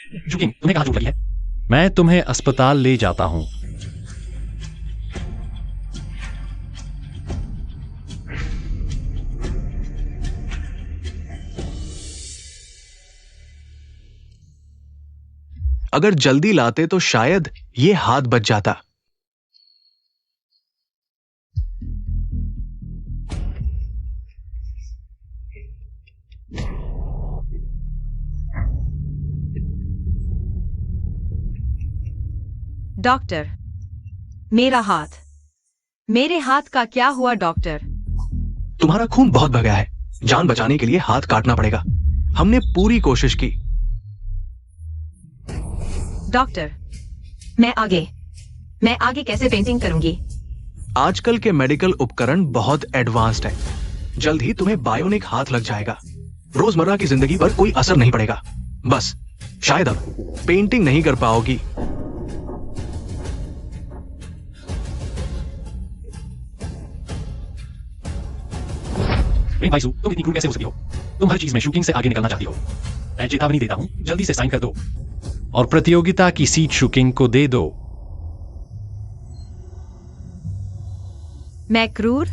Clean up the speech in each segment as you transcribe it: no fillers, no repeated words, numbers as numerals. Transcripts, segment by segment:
शुकिंग, तुम्हें कहाँ चोट लगी है? मैं तुम्हें अस्पताल ले जाता हूं। अगर जल्दी लाते तो शायद ये हाथ बच जाता। डॉक्टर, मेरा हाथ, मेरे हाथ का क्या हुआ डॉक्टर? तुम्हारा खून बहुत भगा है। जान बचाने के लिए हाथ काटना पड़ेगा। हमने पूरी कोशिश की। डॉक्टर, मैं आगे कैसे पेंटिंग करूंगी? आजकल के मेडिकल उपकरण बहुत एडवांस्ड हैं। जल्द ही तुम्हें बायोनिक हाथ लग जाएगा। रोजमर्रा की जिंदगी पर कोई असर नहीं पड़ेगा। बस शायद अब पेंटिंग नहीं कर पाओगी। बाइसू, तुम इतनी क्रूर कैसे हो सकती हो? तुम हर चीज में शुकिंग से आगे निकलना चाहती हो। मैं चेतावनी देता हूं, जल्दी से साइन कर दो और प्रतियोगिता की सीट शुकिंग को दे दो। मैं क्रूर?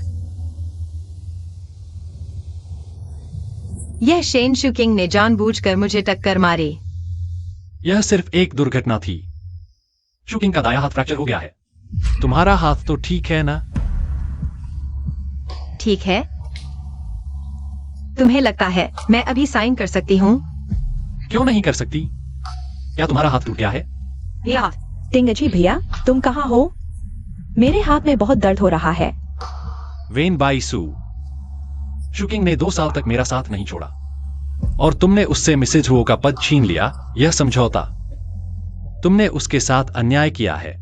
यह शेन शुकिंग ने जानबूझकर मुझे टक्कर मारी। यह सिर्फ एक दुर्घटना थी। शुकिंग का दायां हाथ फ्रैक्चर हो गया है। तुम्हारा हाथ तो ठीक है ना? ठीक है। तुम्हें लगता है मैं अभी साइन कर सकती हूँ? क्यों नहीं कर सकती? क्या तुम्हारा हाथ टूट गया है? या टिंगजी भैया, तुम कहाँ हो? मेरे हाथ में बहुत दर्द हो रहा है। वेन बाइसू, शुकिंग ने 2 साल तक मेरा साथ नहीं छोड़ा और तुमने उससे मिसेज हुओ का पद छीन लिया। यह समझौता, तुमने उसके साथ अन्याय किया है।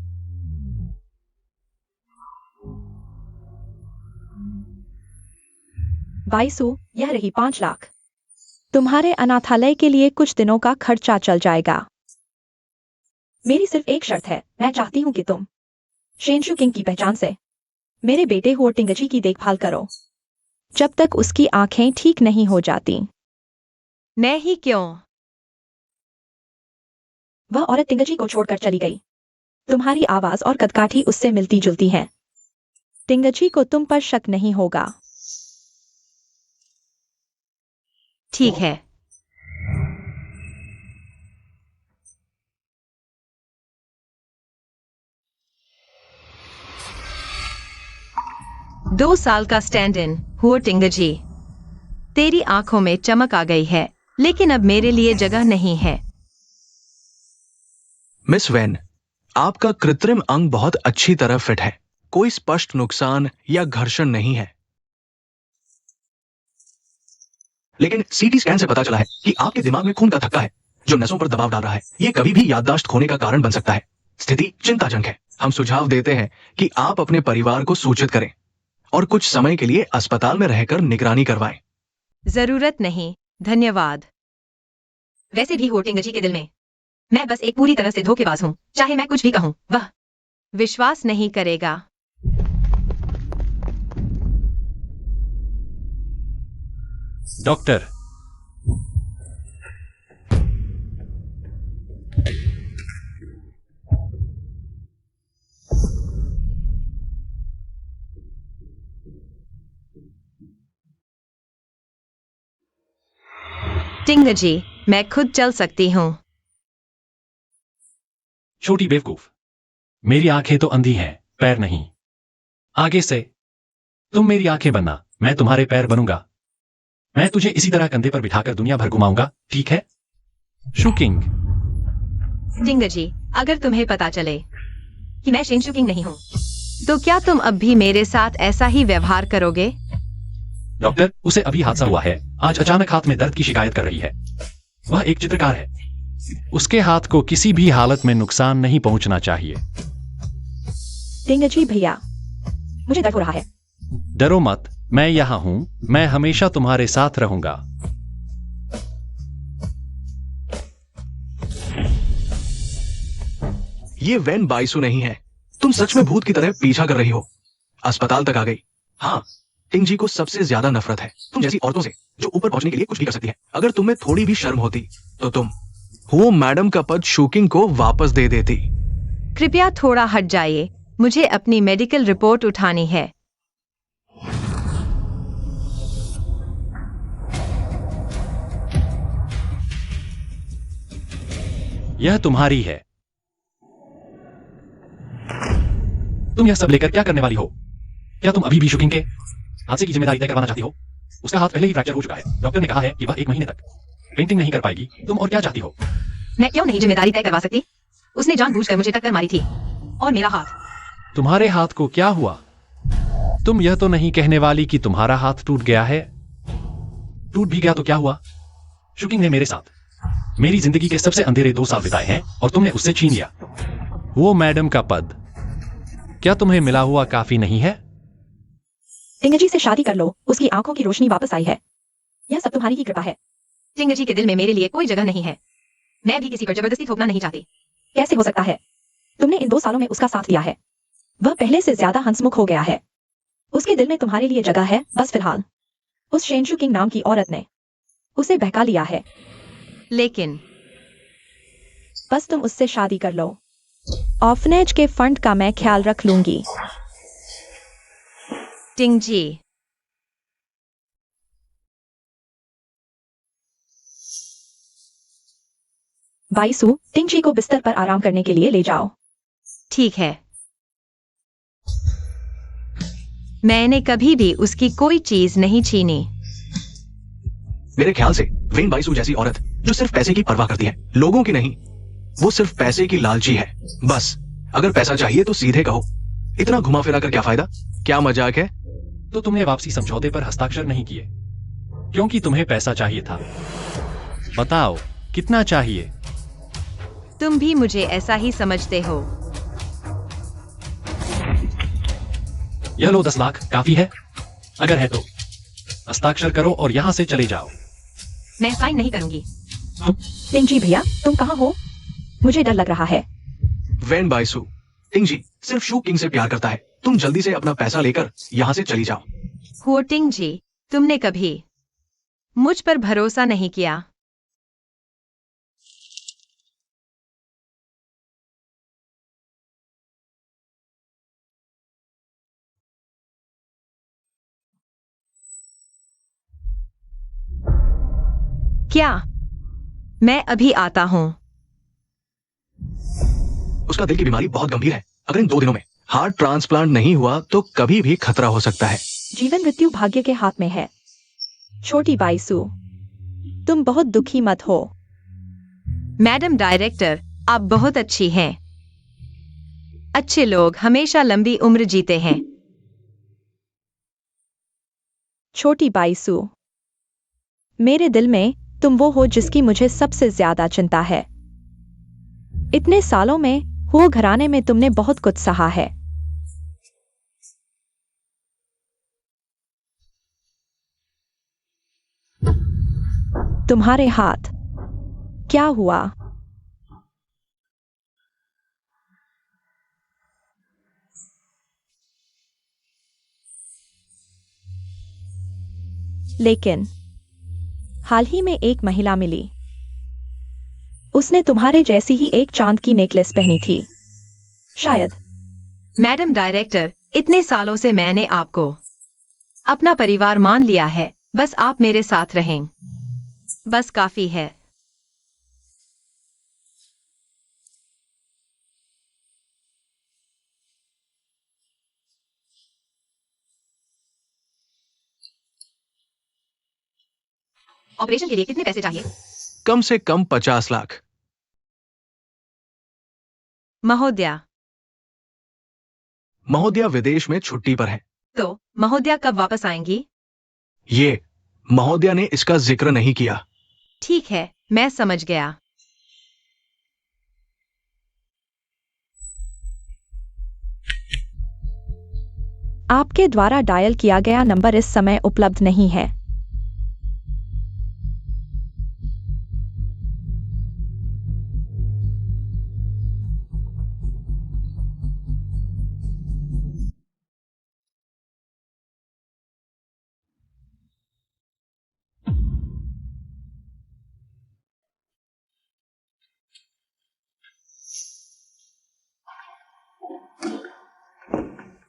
बाइसू, यह रही 5 लाख। तुम्हारे अनाथालय के लिए कुछ दिनों का खर्चा चल जाएगा। मेरी सिर्फ एक शर्त है। मैं चाहती हूँ कि तुम शेन शुकिंग की पहचान से मेरे बेटे हुओ टिंगजी की देखभाल करो जब तक उसकी आंखें ठीक नहीं हो जाती। मैं ही क्यों? वह औरत टिंगजी को छोड़कर चली गई। तुम्हारी आवाज और कदकाठी उससे मिलती जुलती है। टिंगजी को तुम पर शक नहीं होगा। ठीक है। दो साल का स्टैंड इन हुओ टिंगजी। तेरी आंखों में चमक आ गई है, लेकिन अब मेरे लिए जगह नहीं है। मिस वैन, आपका कृत्रिम अंग बहुत अच्छी तरह फिट है। कोई स्पष्ट नुकसान या घर्षण नहीं है। लेकिन सीटी स्कैन से पता चला है कि आपके दिमाग में खून का थक्का है जो नसों पर दबाव डाल रहा है। यह कभी भी याददाश्त खोने का कारण बन सकता है। स्थिति चिंताजनक है। हम सुझाव देते हैं कि आप अपने परिवार को सूचित करें और कुछ समय के लिए अस्पताल में रहकर निगरानी करवाएं। जरूरत नहीं, धन्यवाद। वैसे भी हुओ टिंगजी के दिल में मैं बस एक पूरी तरह से धोखेबाज हूँ। चाहे मैं कुछ भी कहूँ, वह विश्वास नहीं करेगा। डॉक्टर, टिंगजी, मैं खुद चल सकती हूँ। छोटी बेवकूफ, मेरी आंखें तो अंधी हैं, पैर नहीं। आगे से तुम मेरी आंखें बनना, मैं तुम्हारे पैर बनूंगा। मैं तुझे इसी तरह कंधे पर बिठाकर दुनिया भर घुमाऊंगा, ठीक है? शुकिंग, टिंगजी, अगर तुम्हें पता चले कि मैं शेन शुकिंग नहीं हूँ, तो क्या तुम अब भी मेरे साथ ऐसा ही व्यवहार करोगे? डॉक्टर, उसे अभी हादसा हुआ है। आज अचानक हाथ में दर्द की शिकायत कर रही है। वह एक चित्रकार है। उसके हाथ को किसी भी हालत में नुकसान नहीं पहुंचना चाहिए। टिंगजी भैया, मुझे दर्द हो रहा है। डरो मत, मैं यहां हूं। मैं हमेशा तुम्हारे साथ रहूंगा। ये वैन बाइसू नहीं है। तुम सच में भूत की तरह पीछा कर रही हो। अस्पताल तक आ गई। हाँ, टिंगजी को सबसे ज्यादा नफरत है तुम जैसी औरतों से जो ऊपर पहुंचने के लिए कुछ भी कर सकती है। अगर तुम्हें थोड़ी भी शर्म होती तो तुम वो मैडम का पद शूकिंग को वापस दे देती। कृपया थोड़ा हट जाइए, मुझे अपनी मेडिकल रिपोर्ट उठानी है। यह तुम्हारी है। तुम यह सब लेकर क्या करने वाली हो? क्या तुम अभी भी शुकिंग के हादसे की जिम्मेदारी तय करवाना चाहती हो? उसका हाथ पहले ही फ्रैक्चर हो चुका है। डॉक्टर ने कहा है कि वह 1 महीने तक पेंटिंग नहीं कर पाएगी। तुम और क्या चाहती हो? मैं क्यों नहीं जिम्मेदारी तय करवा सकती? उसने जानबूझकर मुझे टक्कर मारी थी। और मेरा हाथ। तुम्हारे हाथ को क्या हुआ? तुम यह तो नहीं कहने वाली कि तुम्हारा हाथ टूट गया है? टूट भी गया तो क्या हुआ? शुकिंग ने मेरे साथ मेरी जिंदगी के सबसे अंधेरे 2 साल बिताए हैं और तुमने उससे छीन लिया वो मैडम का पद। क्या तुम्हें मिला हुआ काफी नहीं है? टिंगजी से शादी कर लो, उसकी आंखों की रोशनी वापस आई है। यह सब तुम्हारी ही कृपा है। टिंगजी के दिल में मेरे लिए कोई जगह नहीं है। मैं भी किसी पर जबरदस्ती थोपना नहीं चाहती। कैसे हो सकता है? तुमने इन 2 सालों में उसका साथ दिया है। वह पहले से ज्यादा हंसमुख हो गया है। उसके दिल में तुम्हारे लिए जगह है, बस फिलहाल उस शेनशु किंग नाम की औरत ने उसे बहका लिया है। लेकिन बस तुम उससे शादी कर लो। ऑर्फनेज के फंड का मैं ख्याल रख लूंगी। टिंगजी, बाईसू, टिंगजी को बिस्तर पर आराम करने के लिए ले जाओ। ठीक है। मैंने कभी भी उसकी कोई चीज नहीं छीनी। मेरे ख्याल से वेन बाइसू जैसी औरत जो सिर्फ पैसे की परवाह करती है, लोगों की नहीं, वो सिर्फ पैसे की लालची है। बस अगर पैसा चाहिए तो सीधे कहो। इतना घुमा फिरा कर क्या फायदा? क्या मजाक है? तो तुमने वापसी समझौते पर हस्ताक्षर नहीं किए क्योंकि तुम्हें पैसा चाहिए था। बताओ कितना चाहिए? तुम भी मुझे ऐसा ही समझते हो। यह लो 10 लाख काफी है? अगर है तो हस्ताक्षर करो और यहां से चले जाओ। मैं साइन नहीं करूंगी। टिंगजी भैया, तुम कहाँ हो? मुझे डर लग रहा है। वेन बाइसू, टिंगजी सिर्फ शू किंग से प्यार करता है। तुम जल्दी से अपना पैसा लेकर यहाँ से चली जाओ। हुओ टिंगजी, तुमने कभी मुझ पर भरोसा नहीं किया। क्या? मैं अभी आता हूँ। उसका दिल की बीमारी बहुत गंभीर है। अगर इन 2 दिनों में हार्ट ट्रांसप्लांट नहीं हुआ तो कभी भी खतरा हो सकता है। जीवन मृत्यु भाग्य के हाथ में है। छोटी बाईसू, तुम बहुत दुखी मत हो। मैडम डायरेक्टर, आप बहुत अच्छी हैं। अच्छे लोग हमेशा लंबी उम्र जीते हैं। छोटी बाईसू, मेरे दिल में तुम वो हो जिसकी मुझे सबसे ज्यादा चिंता है। इतने सालों में हुओ घराने में तुमने बहुत कुछ सहा है। तुम्हारे हाथ क्या हुआ? लेकिन हाल ही में एक महिला मिली। उसने तुम्हारे जैसी ही एक चांद की नेकलेस पहनी थी। शायद। मैडम डायरेक्टर, इतने सालों से मैंने आपको अपना परिवार मान लिया है। बस आप मेरे साथ रहें। बस काफी है। ऑपरेशन के लिए कितने पैसे चाहिए? कम से कम 50 लाख। महोदया। महोदया विदेश में छुट्टी पर है। तो महोदया कब वापस आएंगी? ये महोदया ने इसका जिक्र नहीं किया। ठीक है, मैं समझ गया। आपके द्वारा डायल किया गया नंबर इस समय उपलब्ध नहीं है।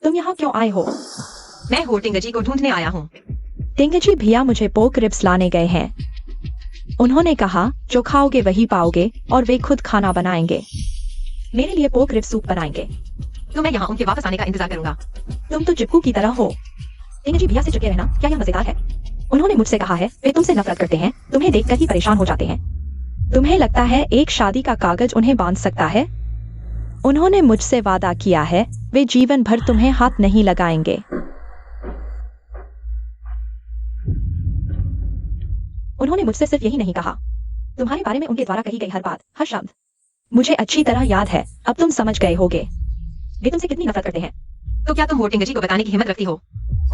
तुम यहाँ क्यों आए हो? मैं होटिंगजी को ढूंढने आया हूँ। टिंगजी भैया मुझे पोर्क रिब्स लाने गए हैं। उन्होंने कहा जो खाओगे वही पाओगे और वे खुद खाना बनाएंगे। मेरे लिए पोर्क रिब्स सूप बनाएंगे। तो मैं यहाँ उनके वापस आने का इंतजार करूंगा। तुम तो चिपकू की तरह हो। टिंगजी भैया से चिपके रहना क्या यह मजेदार है? उन्होंने मुझसे कहा है वे तुमसे नफरत करते हैं, तुम्हें देखकर ही परेशान हो जाते हैं। तुम्हें लगता है एक शादी का कागज उन्हें बांध सकता है? उन्होंने मुझसे वादा किया है वे जीवन भर तुम्हें हाथ नहीं लगाएंगे। उन्होंने मुझसे सिर्फ यही नहीं कहा, तुम्हारे बारे में उनके द्वारा कही गई हर बात, हर शब्द मुझे अच्छी तरह याद है। अब तुम समझ गए होगे वे तुमसे कितनी नफरत करते हैं। तो क्या तुम होटिंगजी को बताने की हिम्मत रखती हो?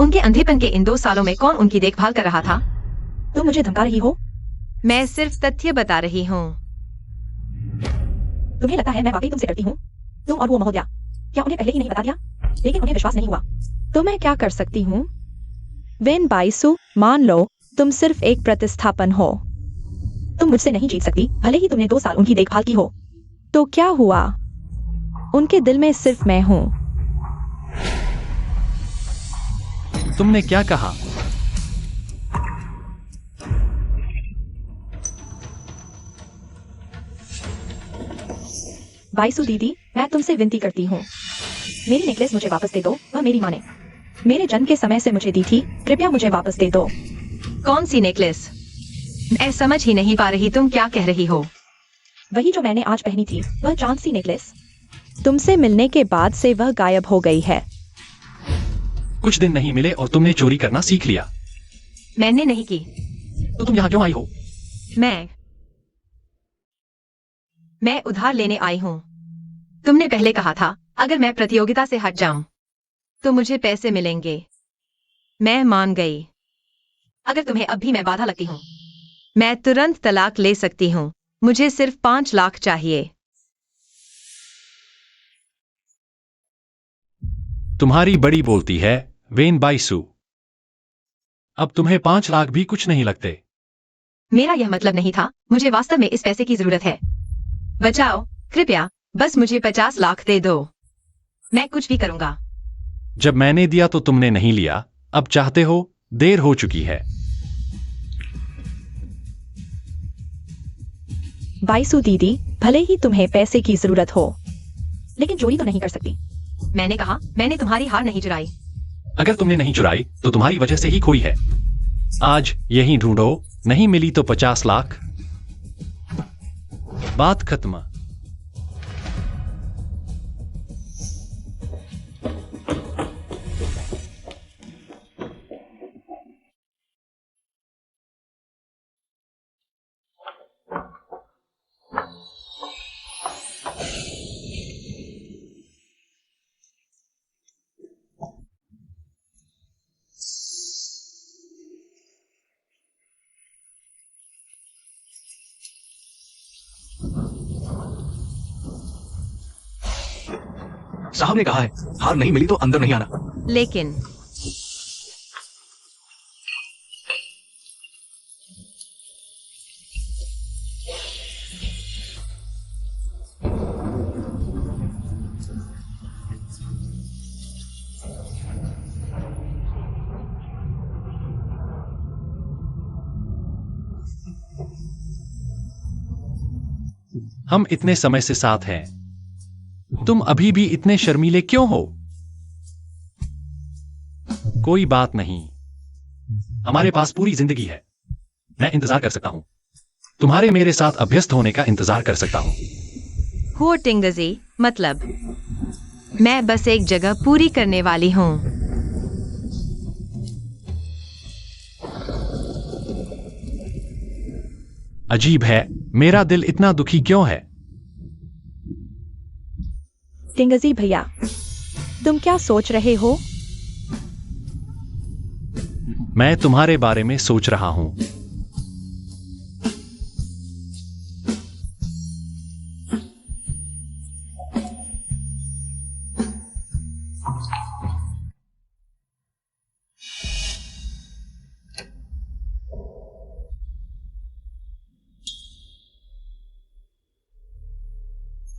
उनके अंधेपन के इन 2 सालों में कौन उनकी देखभाल कर रहा था? तुम मुझे धमका रही हो? मैं सिर्फ तथ्य बता रही हूँ। तुम्हें लगता है मैं वाकई तुमसे डरती हूँ? तुम और वो महोदया, क्या उन्हें पहले ही नहीं बता दिया? लेकिन उन्हें विश्वास नहीं हुआ। तो मैं क्या कर सकती हूँ? वेन बाइसु, मान लो तुम सिर्फ एक प्रतिस्थापन हो। तुम मुझसे नहीं जीत सकती, भले ही तुमने 2 साल उनकी देखभाल की हो। तो क्या हुआ? उनके दिल में सिर्फ मैं हूँ। तुमने क्या कहा? बाइसु दीदी, मैं तुमसे विनती करती हूँ, मेरी नेकलेस मुझे वापस दे दो। वह मेरी माँ ने मेरे जन्म के समय से मुझे दी थी, कृपया मुझे वापस दे दो। कौन सी नेकलेस? मैं समझ ही नहीं पा रही तुम क्या कह रही हो। वही जो मैंने आज पहनी थी, वह चांद सी नेकलेस। तुमसे मिलने के बाद से वह गायब हो गई है। कुछ दिन नहीं मिले और तुमने चोरी करना सीख लिया। मैंने नहीं की। तो तुम यहाँ क्यों आई हो? मैं उधार लेने आई हूँ। तुमने पहले कहा था अगर मैं प्रतियोगिता से हट जाऊं तो मुझे पैसे मिलेंगे। मैं मान गई। अगर तुम्हें अब भी मैं बाधा लगती हूँ, मैं तुरंत तलाक ले सकती हूँ। मुझे सिर्फ 5 लाख चाहिए। तुम्हारी बड़ी बोलती है, वेन बाइसु। अब तुम्हें 5 लाख भी कुछ नहीं लगते। मेरा यह मतलब नहीं था। मुझे वास्तव में इस पैसे की जरूरत है। बचाओ, कृपया बस मुझे 50 लाख दे दो। मैं कुछ भी करूंगा। जब मैंने दिया तो तुमने नहीं लिया, अब चाहते हो? देर हो चुकी है। बाइसु दीदी, भले ही तुम्हें पैसे की जरूरत हो, लेकिन चोरी तो नहीं कर सकती। मैंने कहा मैंने तुम्हारी हार नहीं चुराई। अगर तुमने नहीं चुराई तो तुम्हारी वजह से ही खोई है। आज यहीं ढूंढो, नहीं मिली तो 50 लाख। बात खत्म। साहब ने कहा है हार नहीं मिली तो अंदर नहीं आना। लेकिन हम इतने समय से साथ हैं, तुम अभी भी इतने शर्मीले क्यों हो? कोई बात नहीं, हमारे पास पूरी जिंदगी है। मैं इंतजार कर सकता हूं। तुम्हारे मेरे साथ अभ्यस्त होने का इंतजार कर सकता हूं। होटिंगजी मतलब मैं बस एक जगह पूरी करने वाली हूँ। अजीब है, मेरा दिल इतना दुखी क्यों है? टिंगजी भैया, तुम क्या सोच रहे हो? मैं तुम्हारे बारे में सोच रहा हूं।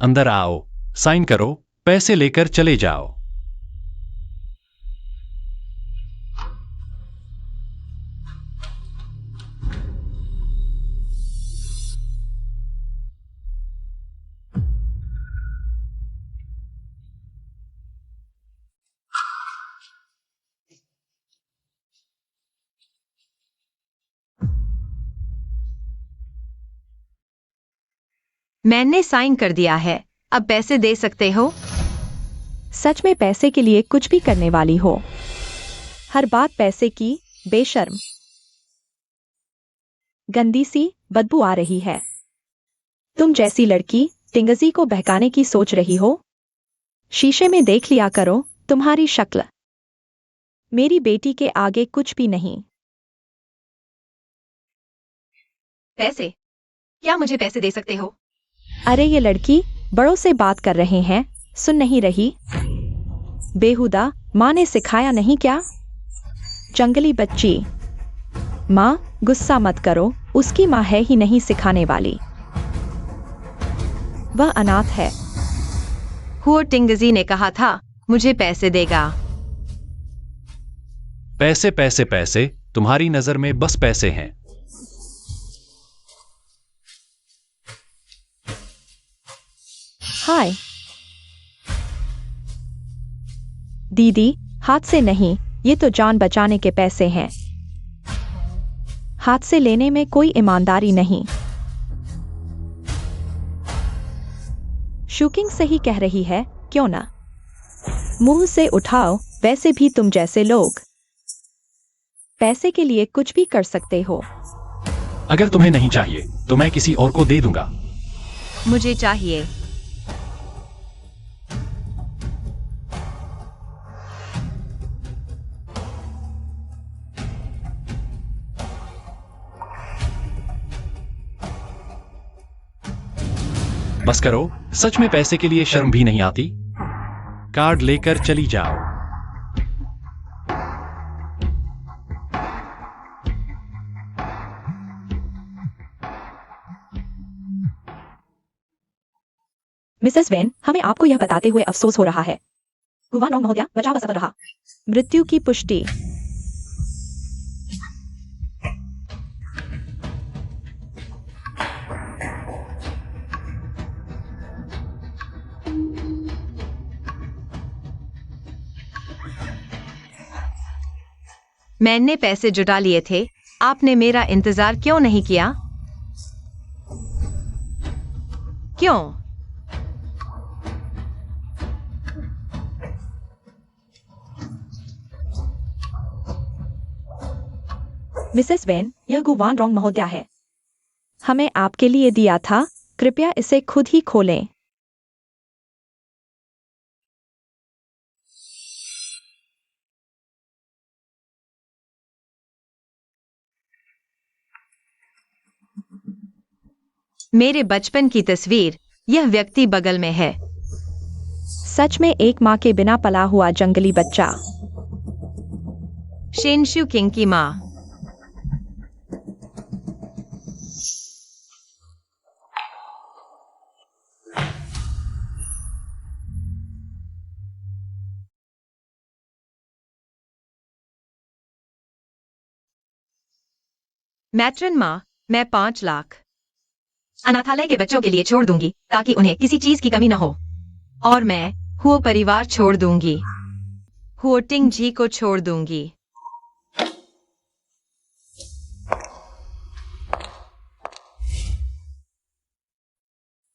अंदर आओ, साइन करो, पैसे लेकर चले जाओ। मैंने साइन कर दिया है, अब पैसे दे सकते हो। सच में पैसे के लिए कुछ भी करने वाली हो। हर बात पैसे की, बेशर्म। गंदी सी बदबू आ रही है। तुम जैसी लड़की टिंगजी को बहकाने की सोच रही हो? शीशे में देख लिया करो तुम्हारी शक्ल। मेरी बेटी के आगे कुछ भी नहीं। पैसे? क्या मुझे पैसे दे सकते हो? अरे ये लड़की बड़ों से बात कर रहे हैं, सुन नहीं रही? बेहुदा, माँ ने सिखाया नहीं क्या? जंगली बच्ची। माँ, गुस्सा मत करो, उसकी माँ है ही नहीं सिखाने वाली। वह अनाथ है। हुओ टिंगजी ने कहा था मुझे पैसे देगा। पैसे पैसे पैसे, तुम्हारी नजर में बस पैसे हैं। हाय दीदी, हाथ से नहीं, ये तो जान बचाने के पैसे हैं। हाथ से लेने में कोई ईमानदारी नहीं। शुकिंग सही कह रही है, क्यों ना? मुंह से उठाओ, वैसे भी तुम जैसे लोग पैसे के लिए कुछ भी कर सकते हो। अगर तुम्हें नहीं चाहिए तो मैं किसी और को दे दूंगा। मुझे चाहिए। बस करो, सच में पैसे के लिए शर्म भी नहीं आती? कार्ड लेकर चली जाओ। मिसेस वेन, हमें आपको यह बताते हुए अफसोस हो रहा है। गुवानोंग महोदया, बचाव सफल रहा। मृत्यु की पुष्टि। मैंने पैसे जुटा लिए थे, आपने मेरा इंतजार क्यों नहीं किया? क्यों? मिसेस वेन, यह गुवानोंग महोदया है। हमें आपके लिए दिया था, कृपया इसे खुद ही खोलें। मेरे बचपन की तस्वीर, यह व्यक्ति बगल में है। सच में एक माँ के बिना पला हुआ जंगली बच्चा। शेनशु किंग की माँ। मैट्रन माँ, मैं 5 लाख अनाथालय के बच्चों के लिए छोड़ दूंगी ताकि उन्हें किसी चीज की कमी न हो। और मैं हुओ परिवार छोड़ दूंगी। हुओ टिंग जी को छोड़ दूंगी।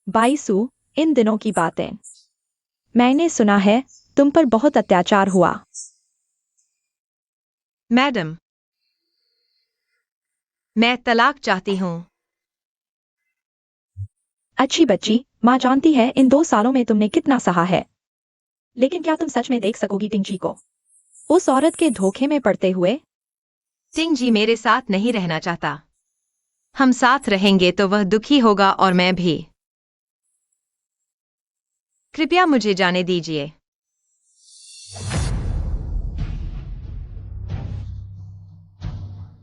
बाईसु, इन दिनों की बातें। मैंने सुना है तुम पर बहुत अत्याचार हुआ। मैडम, मैं तलाक चाहती हूँ। अच्छी बच्ची, माँ जानती है इन 2 सालों में तुमने कितना सहा है। लेकिन क्या तुम सच में देख सकोगी टिंगजी को उस औरत के धोखे में पड़ते हुए? टिंग जी मेरे साथ नहीं रहना चाहता। हम साथ रहेंगे तो वह दुखी होगा और मैं भी। कृपया मुझे जाने दीजिए।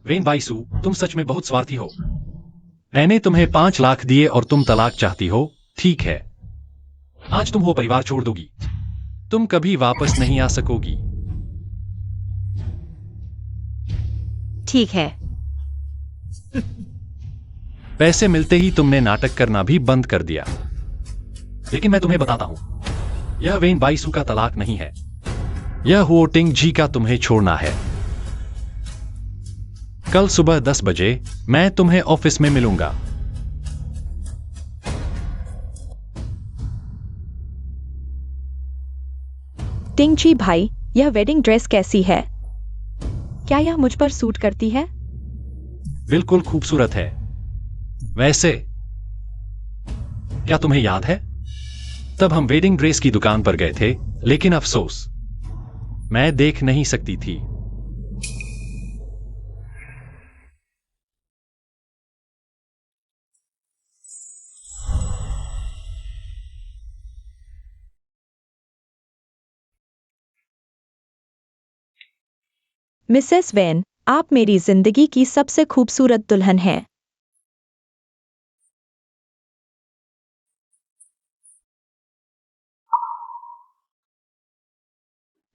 वेन बाईसु, तुम सच में बहुत स्वार्थी हो। मैंने तुम्हें 5 लाख दिए और तुम तलाक चाहती हो, ठीक है। आज तुम वो परिवार छोड़ दोगी। तुम कभी वापस नहीं आ सकोगी। ठीक है। पैसे मिलते ही तुमने नाटक करना भी बंद कर दिया। लेकिन मैं तुम्हें बताता हूं, यह वेन बाईसु का तलाक नहीं है। यह हुओ टिंग जी का तुम्हें छोड़ना है। कल सुबह 10 बजे मैं तुम्हें ऑफिस में मिलूंगा। टिंगची भाई, यह वेडिंग ड्रेस कैसी है? क्या यह मुझ पर सूट करती है? बिल्कुल खूबसूरत है। वैसे क्या तुम्हें याद है, तब हम वेडिंग ड्रेस की दुकान पर गए थे, लेकिन अफसोस मैं देख नहीं सकती थी। मिसेस वेन, आप मेरी जिंदगी की सबसे खूबसूरत दुल्हन हैं।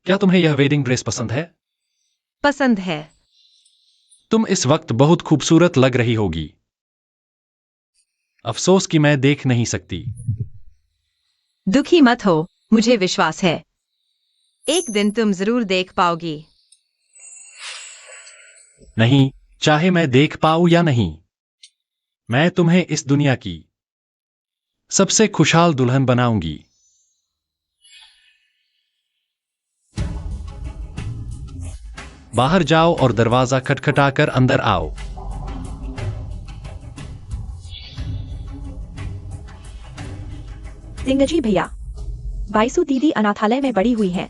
क्या तुम्हें यह वेडिंग ड्रेस पसंद है? पसंद है। तुम इस वक्त बहुत खूबसूरत लग रही होगी। अफसोस कि मैं देख नहीं सकती। दुखी मत हो, मुझे विश्वास है एक दिन तुम जरूर देख पाओगी। नहीं, चाहे मैं देख पाऊं या नहीं, मैं तुम्हें इस दुनिया की सबसे खुशहाल दुल्हन बनाऊंगी। बाहर जाओ और दरवाजा खटखटाकर अंदर आओ। टिंगची भैया, बाईसु दीदी अनाथालय में बड़ी हुई हैं।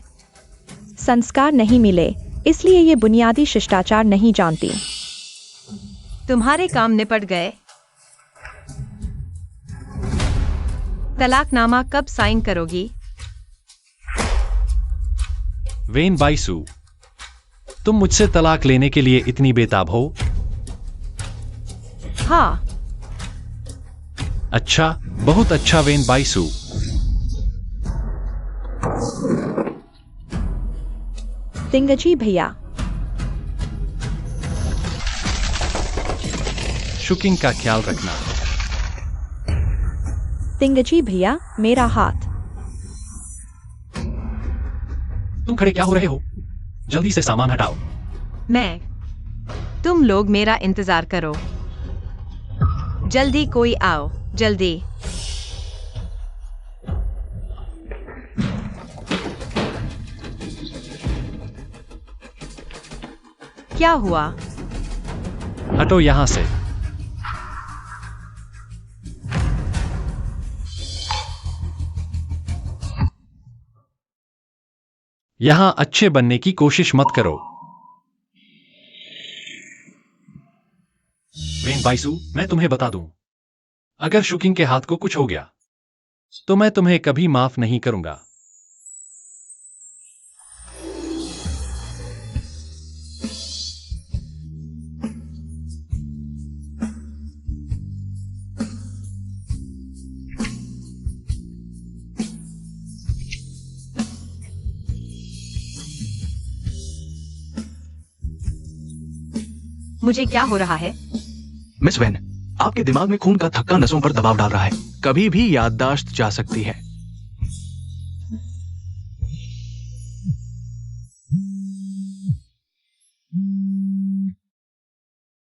संस्कार नहीं मिले, इसलिए ये बुनियादी शिष्टाचार नहीं जानती। तुम्हारे काम निपट गए? तलाकनामा कब साइन करोगी? वेन बाईसु, तुम मुझसे तलाक लेने के लिए इतनी बेताब हो? हाँ। अच्छा, बहुत अच्छा वेन बाईसु। टिंगची भैया, शुकिंग का ख्याल रखना। टिंगची भैया, मेरा हाथ। तुम खड़े क्या हो रहे हो? जल्दी से सामान हटाओ। तुम लोग मेरा इंतजार करो। जल्दी कोई आओ, जल्दी। क्या हुआ? हटो यहां से। यहां अच्छे बनने की कोशिश मत करो। वेन बाईसु, मैं तुम्हें बता दूं, अगर शुकिंग के हाथ को कुछ हो गया तो मैं तुम्हें कभी माफ नहीं करूंगा। मुझे क्या हो रहा है? मिस वेन, आपके दिमाग में खून का थक्का नसों पर दबाव डाल रहा है। कभी भी याददाश्त जा सकती है।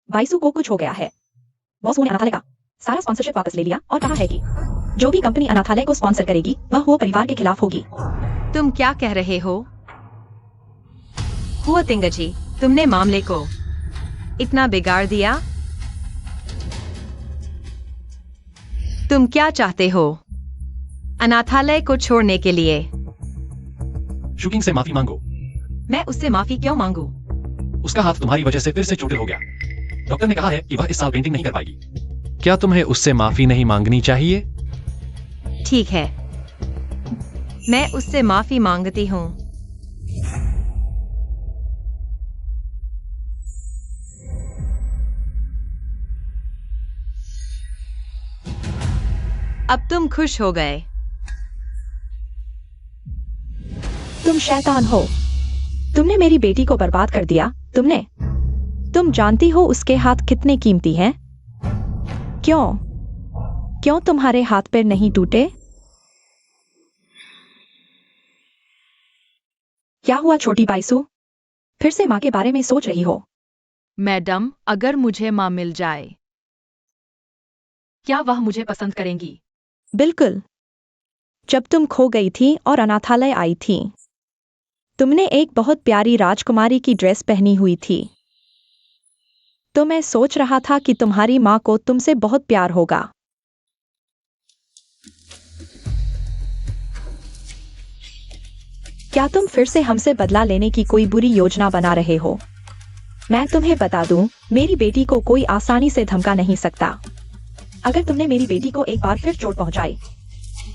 बाईसु को कुछ हो गया है। बॉस ने अनाथालय का सारा स्पॉन्सरशिप वापस ले लिया और कहा है कि जो भी कंपनी अनाथालय को स्पॉन्सर करेगी वह वो परिवार के खिलाफ होगी। तुम क्या कह रहे हो? हुआ तिंगजी, तुमने मामले को इतना बिगाड़ दिया? तुम क्या चाहते हो? अनाथालय को छोड़ने के लिए? शुकिंग से माफी मांगो। मैं उससे माफी क्यों मांगू? उसका हाथ तुम्हारी वजह से फिर से चोटिल हो गया। डॉक्टर ने कहा है कि वह इस साल पेंटिंग नहीं कर पाएगी। क्या तुम्हें उससे माफी नहीं मांगनी चाहिए? ठीक है, मैं उससे माफी मांगती हूँ। अब तुम खुश हो गए? तुम शैतान हो। तुमने मेरी बेटी को बर्बाद कर दिया। तुम जानती हो उसके हाथ कितने कीमती हैं? क्यों तुम्हारे हाथ पैर नहीं टूटे? क्या हुआ छोटी बाईसु? फिर से माँ के बारे में सोच रही हो? मैडम, अगर मुझे माँ मिल जाए, क्या वह मुझे पसंद करेंगी? बिल्कुल। जब तुम खो गई थी और अनाथालय आई थी, तुमने एक बहुत प्यारी राजकुमारी की ड्रेस पहनी हुई थी, तो मैं सोच रहा था कि तुम्हारी माँ को तुमसे बहुत प्यार होगा। क्या तुम फिर से हमसे बदला लेने की कोई बुरी योजना बना रहे हो? मैं तुम्हें बता दूं, मेरी बेटी को कोई आसानी से धमका नहीं सकता। अगर तुमने मेरी बेटी को एक बार फिर चोट पहुंचाई,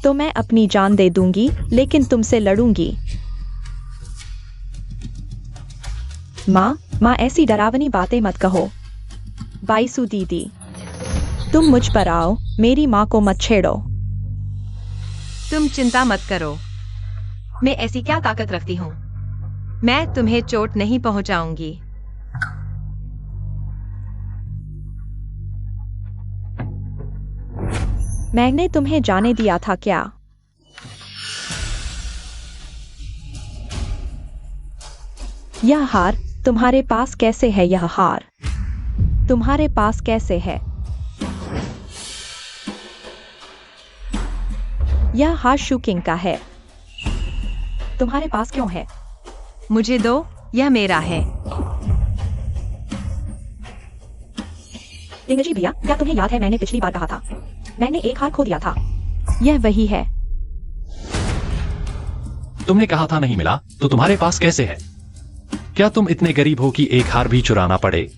तो मैं अपनी जान दे दूंगी, लेकिन तुमसे लड़ूंगी। माँ, ऐसी डरावनी बातें मत कहो। बाईसू दीदी, तुम मुझ पर आओ, मेरी माँ को मत छेड़ो। तुम चिंता मत करो, मैं ऐसी क्या ताकत रखती हूँ? मैं तुम्हें चोट नहीं पहुंचाऊंगी। मैंने तुम्हें जाने दिया था क्या? यह हार तुम्हारे पास कैसे है? यह हार तुम्हारे पास कैसे है? यह हार शू किंग का है। तुम्हारे पास क्यों है? मुझे दो, यह मेरा है। टिंगजी भैया, क्या तुम्हें याद है मैंने पिछली बार कहा था, मैंने एक हार खो दिया था? यह वही है। तुमने कहा था नहीं मिला, तो तुम्हारे पास कैसे है? क्या तुम इतने गरीब हो कि एक हार भी चुराना पड़े?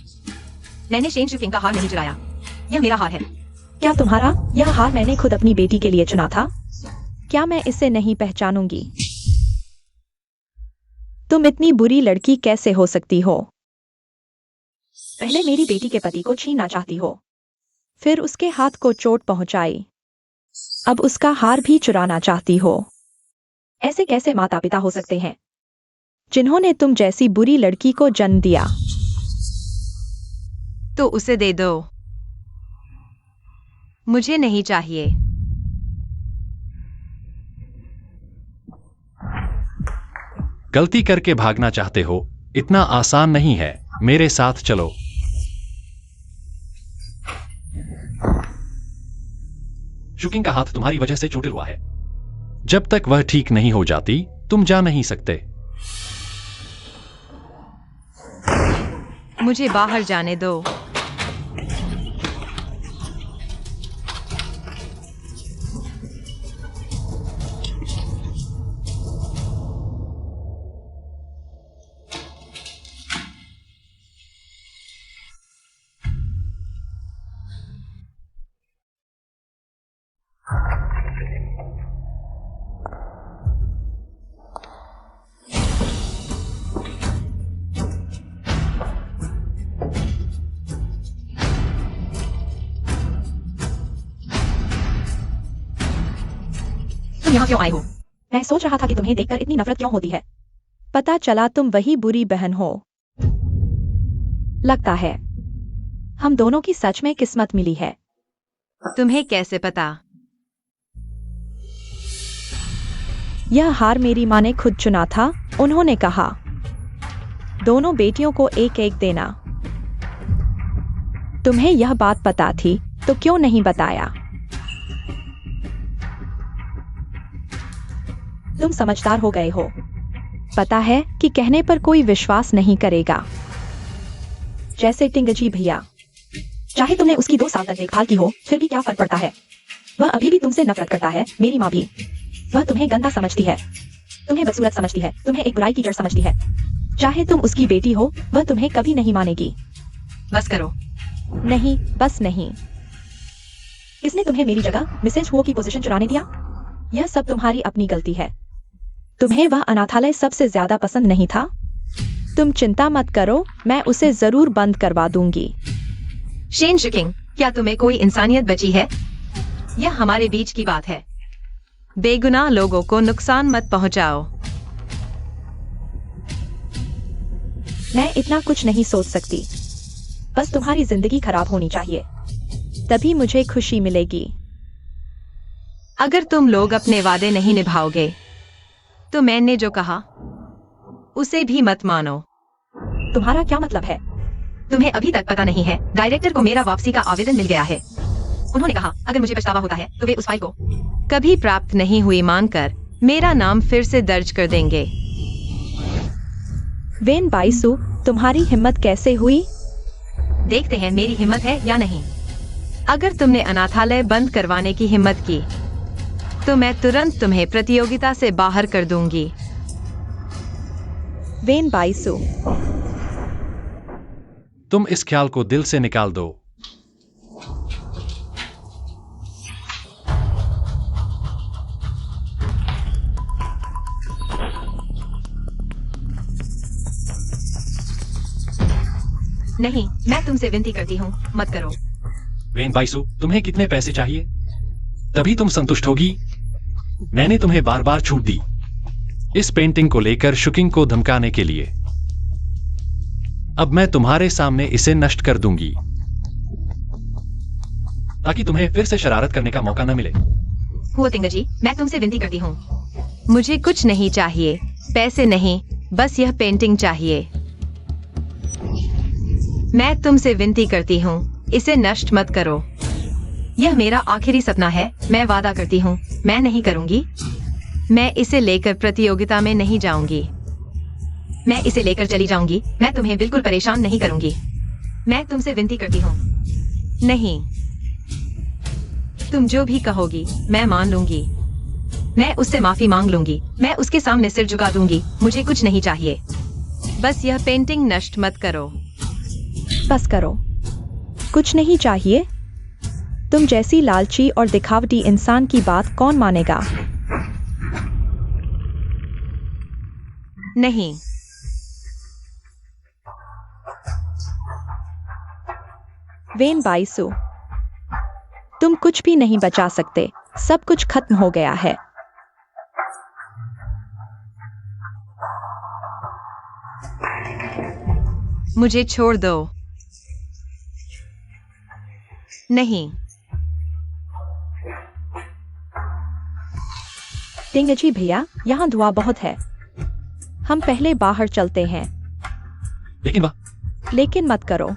मैंने शेन शुकिंग का हार नहीं चुराया, यह मेरा हार है। क्या तुम्हारा यह हार मैंने खुद अपनी बेटी के लिए चुना था? क्या मैं इसे नहीं पहचानूंगी? तुम इतनी बुरी लड़की कैसे हो सकती हो? पहले मेरी बेटी के पति को छीनना चाहती हो, फिर उसके हाथ को चोट पहुंचाई, अब उसका हार भी चुराना चाहती हो। ऐसे कैसे माता पिता हो सकते हैं, जिन्होंने तुम जैसी बुरी लड़की को जन्म दिया? तो उसे दे दो, मुझे नहीं चाहिए। गलती करके भागना चाहते हो? इतना आसान नहीं है, मेरे साथ चलो। शुकिंग का हाथ तुम्हारी वजह से चोटिल हुआ है। जब तक वह ठीक नहीं हो जाती, तुम जा नहीं सकते। मुझे बाहर जाने दो। तुम यहाँ क्यों आए हो? मैं सोच रहा था कि तुम्हें देखकर इतनी नफरत क्यों होती है। पता चला तुम वही बुरी बहन हो। लगता है हम दोनों की सच में किस्मत मिली है। तुम्हें कैसे पता? यह हार मेरी माँ ने खुद चुना था। उन्होंने कहा, दोनों बेटियों को एक एक देना। तुम्हें यह बात पता थी, तो क्यों नहीं बताया? तुम समझदार हो गए हो। पता है कि कहने पर कोई विश्वास नहीं करेगा। जैसे टिंगजी भैया, चाहे तुमने उसकी 2 साल तक देखभाल की हो, फिर भी क्या फर्क पड़ता है? वह अभी भी तुमसे नफरत करता है। मेरी माँ भी। वह तुम्हें गंदा समझती है, तुम्हें बदसूरत समझती है, तुम्हें एक बुराई की जड़ समझती है। चाहे तुम उसकी बेटी हो, वह तुम्हें कभी नहीं मानेगी। बस करो। नहीं, बस नहीं। किसने तुम्हें मेरी जगह मिसेज हुओ की पोजीशन चुराने दिया? यह सब तुम्हारी अपनी गलती है। तुम्हें वह अनाथालय सबसे ज्यादा पसंद नहीं था? तुम चिंता मत करो, मैं उसे जरूर बंद करवा दूंगी। शेन शुकिंग, क्या तुम्हें कोई इंसानियत बची है? यह हमारे बीच की बात है। बेगुनाह लोगों को नुकसान मत पहुंचाओ। मैं इतना कुछ नहीं सोच सकती। बस तुम्हारी जिंदगी खराब होनी चाहिए, तभी मुझे खुशी मिलेगी। अगर तुम लोग अपने वादे नहीं निभाओगे, तो मैंने जो कहा उसे भी मत मानो। तुम्हारा क्या मतलब है? तुम्हें अभी तक पता नहीं है, डायरेक्टर को मेरा वापसी का आवेदन मिल गया है। उन्होंने कहा अगर मुझे पछतावा होता है तो वे उस फाइल को कभी प्राप्त नहीं हुई मानकर मेरा नाम फिर से दर्ज कर देंगे। वेन बाइसु, तुम्हारी हिम्मत कैसे हुई? देखते हैं मेरी हिम्मत है या नहीं। अगर तुमने अनाथालय बंद करवाने की हिम्मत की तो मैं तुरंत तुम्हें प्रतियोगिता से बाहर कर दूंगी। वेन बाइसु, तुम इस ख्याल को दिल से निकाल दो। नहीं, मैं तुमसे विनती करती हूँ, मत करो। वेन बाइसु, तुम्हें कितने पैसे चाहिए? तभी तुम संतुष्ट होगी? मैंने तुम्हें बार बार छूट दी इस पेंटिंग को लेकर शुकिंग को धमकाने के लिए। अब मैं तुम्हारे सामने इसे नष्ट कर दूंगी ताकि तुम्हें फिर से शरारत करने का मौका न मिले। हुआ तिंगजी, मैं तुमसे विनती करती हूँ। मुझे कुछ नहीं चाहिए, पैसे नहीं, बस यह पेंटिंग चाहिए। मैं तुमसे विनती करती हूँ, इसे नष्ट मत करो। यह मेरा आखिरी सपना है, मैं वादा करती हूँ, मैं नहीं करूंगी। मैं इसे लेकर प्रतियोगिता में नहीं जाऊंगी। मैं इसे लेकर चली जाऊंगी, मैं तुम्हें बिल्कुल परेशान नहीं करूंगी। मैं तुमसे विनती करती हूँ। नहीं, तुम जो भी कहोगी मैं मान लूंगी। मैं उससे माफी मांग लूंगी, मैं उसके सामने सिर झुका दूंगी। मुझे कुछ नहीं चाहिए, बस यह पेंटिंग नष्ट मत करो। बस करो। कुछ नहीं चाहिए? तुम जैसी लालची और दिखावटी इंसान की बात कौन मानेगा? नहीं, वेन बाइसु, तुम कुछ भी नहीं बचा सकते, सब कुछ खत्म हो गया है। मुझे छोड़ दो। नहीं, टिंगजी भैया, यहाँ धुआं बहुत है। हम पहले बाहर चलते हैं। लेकिन मत करो।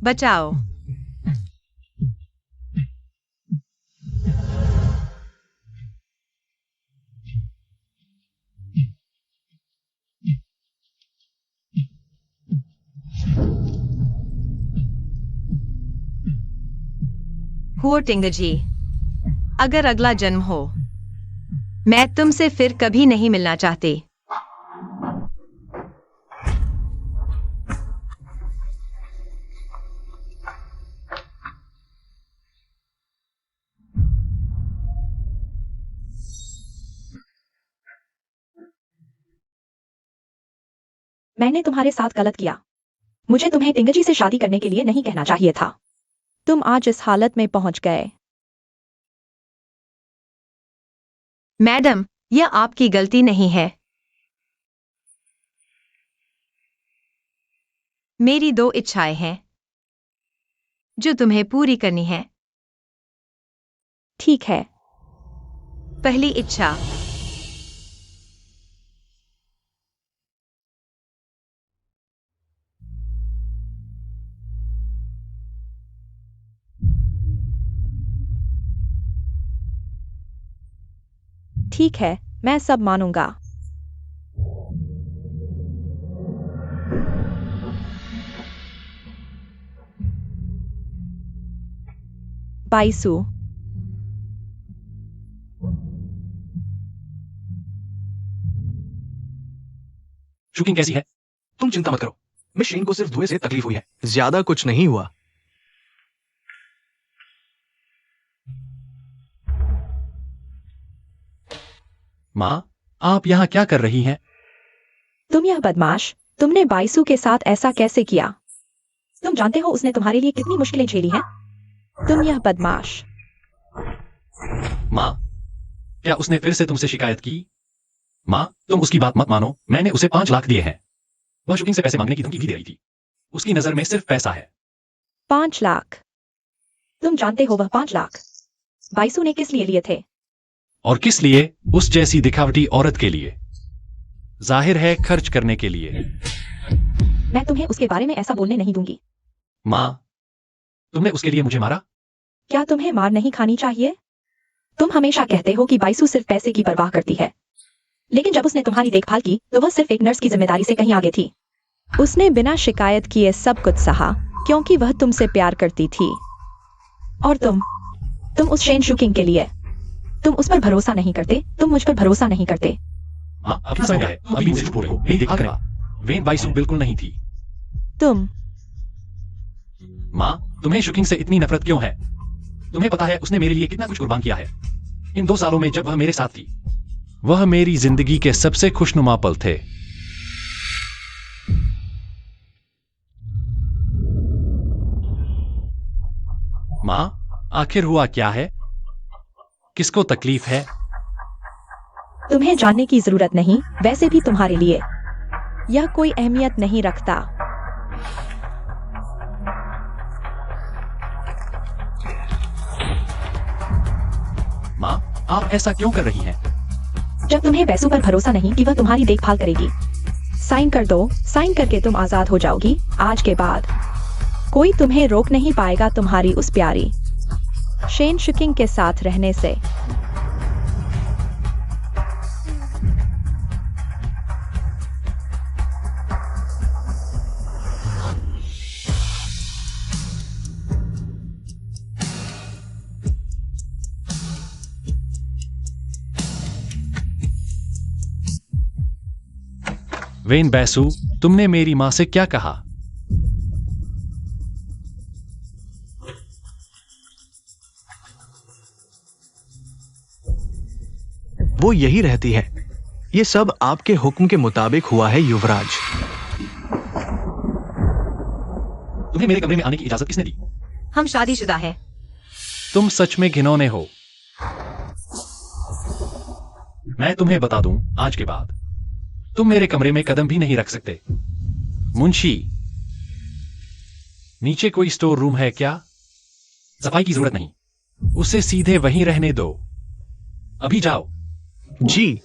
बचाओ। हुआ टिंगजी, अगर अगला जन्म हो, मैं तुमसे फिर कभी नहीं मिलना चाहती। मैंने तुम्हारे साथ गलत किया। मुझे तुम्हें टिंगजी से शादी करने के लिए नहीं कहना चाहिए था। तुम आज इस हालत में पहुंच गए। मैडम, यह आपकी गलती नहीं है। मेरी 2 इच्छाएं हैं जो तुम्हें पूरी करनी है। ठीक है। पहली इच्छा, ठीक है, मैं सब मानूंगा। बाइसु, शुकिंग कैसी है? तुम चिंता मत करो, मिस शीन को सिर्फ धुएं से तकलीफ हुई है, ज्यादा कुछ नहीं हुआ। माँ, आप यहाँ क्या कर रही हैं? तुम यह बदमाश, तुमने बाइसु के साथ ऐसा कैसे किया? तुम जानते हो उसने तुम्हारे लिए कितनी मुश्किलें झेली हैं? तुम यह बदमाश। माँ, क्या उसने फिर से तुमसे शिकायत की? माँ, तुम उसकी बात मत मानो, मैंने उसे 5 लाख दिए हैं। वह शुकिंग से पैसे मांगने की धमकी भी दे रही थी। उसकी नजर में सिर्फ पैसा है। 5 लाख? तुम जानते हो वह 5 लाख बाइसु ने किस लिए लिए थे? और किस लिए? उस जैसी दिखावटी औरत के लिए। जाहिर है, खर्च करने के लिए। मैं तुम्हें उसके बारे में ऐसा बोलने नहीं दूंगी। माँ, तुमने उसके लिए मुझे मारा? क्या तुम्हें मार नहीं खानी चाहिए? तुम हमेशा कहते हो कि बाइसू सिर्फ पैसे की परवाह करती है, लेकिन जब उसने तुम्हारी देखभाल की तो वह सिर्फ एक नर्स की जिम्मेदारी से कहीं आगे थी। उसने बिना शिकायत किए सब कुछ सहा क्योंकि वह तुमसे प्यार करती थी। और तुम उस शेन शुकिंग के लिए, तुम उस पर भरोसा नहीं करते, तुम मुझ पर भरोसा नहीं करते। माँ, अभी समय है, अभी मुझे बोले हो, मेरी देखभाल करें। वेन बाइसू बिल्कुल नहीं थी। तुम माँ, तुम्हें शुकिंग से इतनी नफरत क्यों है? तुम्हें पता है उसने मेरे लिए कितना कुछ कुर्बान किया है इन 2 सालों में जब वह मेरे साथ थी। वह मेरी जिंदगी के सबसे खुशनुमा पल थे। माँ, आखिर हुआ क्या है? किसको तकलीफ है? तुम्हें जानने की जरूरत नहीं, वैसे भी तुम्हारे लिए यह कोई अहमियत नहीं रखता। माँ, आप ऐसा क्यों कर रही हैं? जब तुम्हें पैसों पर भरोसा नहीं कि वह तुम्हारी देखभाल करेगी, साइन कर दो। साइन करके तुम आजाद हो जाओगी। आज के बाद कोई तुम्हें रोक नहीं पाएगा तुम्हारी उस प्यारी शेन शुकिंग के साथ रहने से। वेन बैसू, तुमने मेरी माँ से क्या कहा? वो यही रहती है। ये सब आपके हुक्म के मुताबिक हुआ है युवराज। तुम्हें मेरे कमरे में आने की इजाजत किसने दी? हम शादीशुदा हैं। तुम सच में घिनौने हो। मैं तुम्हें बता दूं, आज के बाद तुम मेरे कमरे में कदम भी नहीं रख सकते। मुंशी, नीचे कोई स्टोर रूम है क्या? सफाई की जरूरत नहीं, उसे सीधे वहीं रहने दो। अभी जाओ। जी।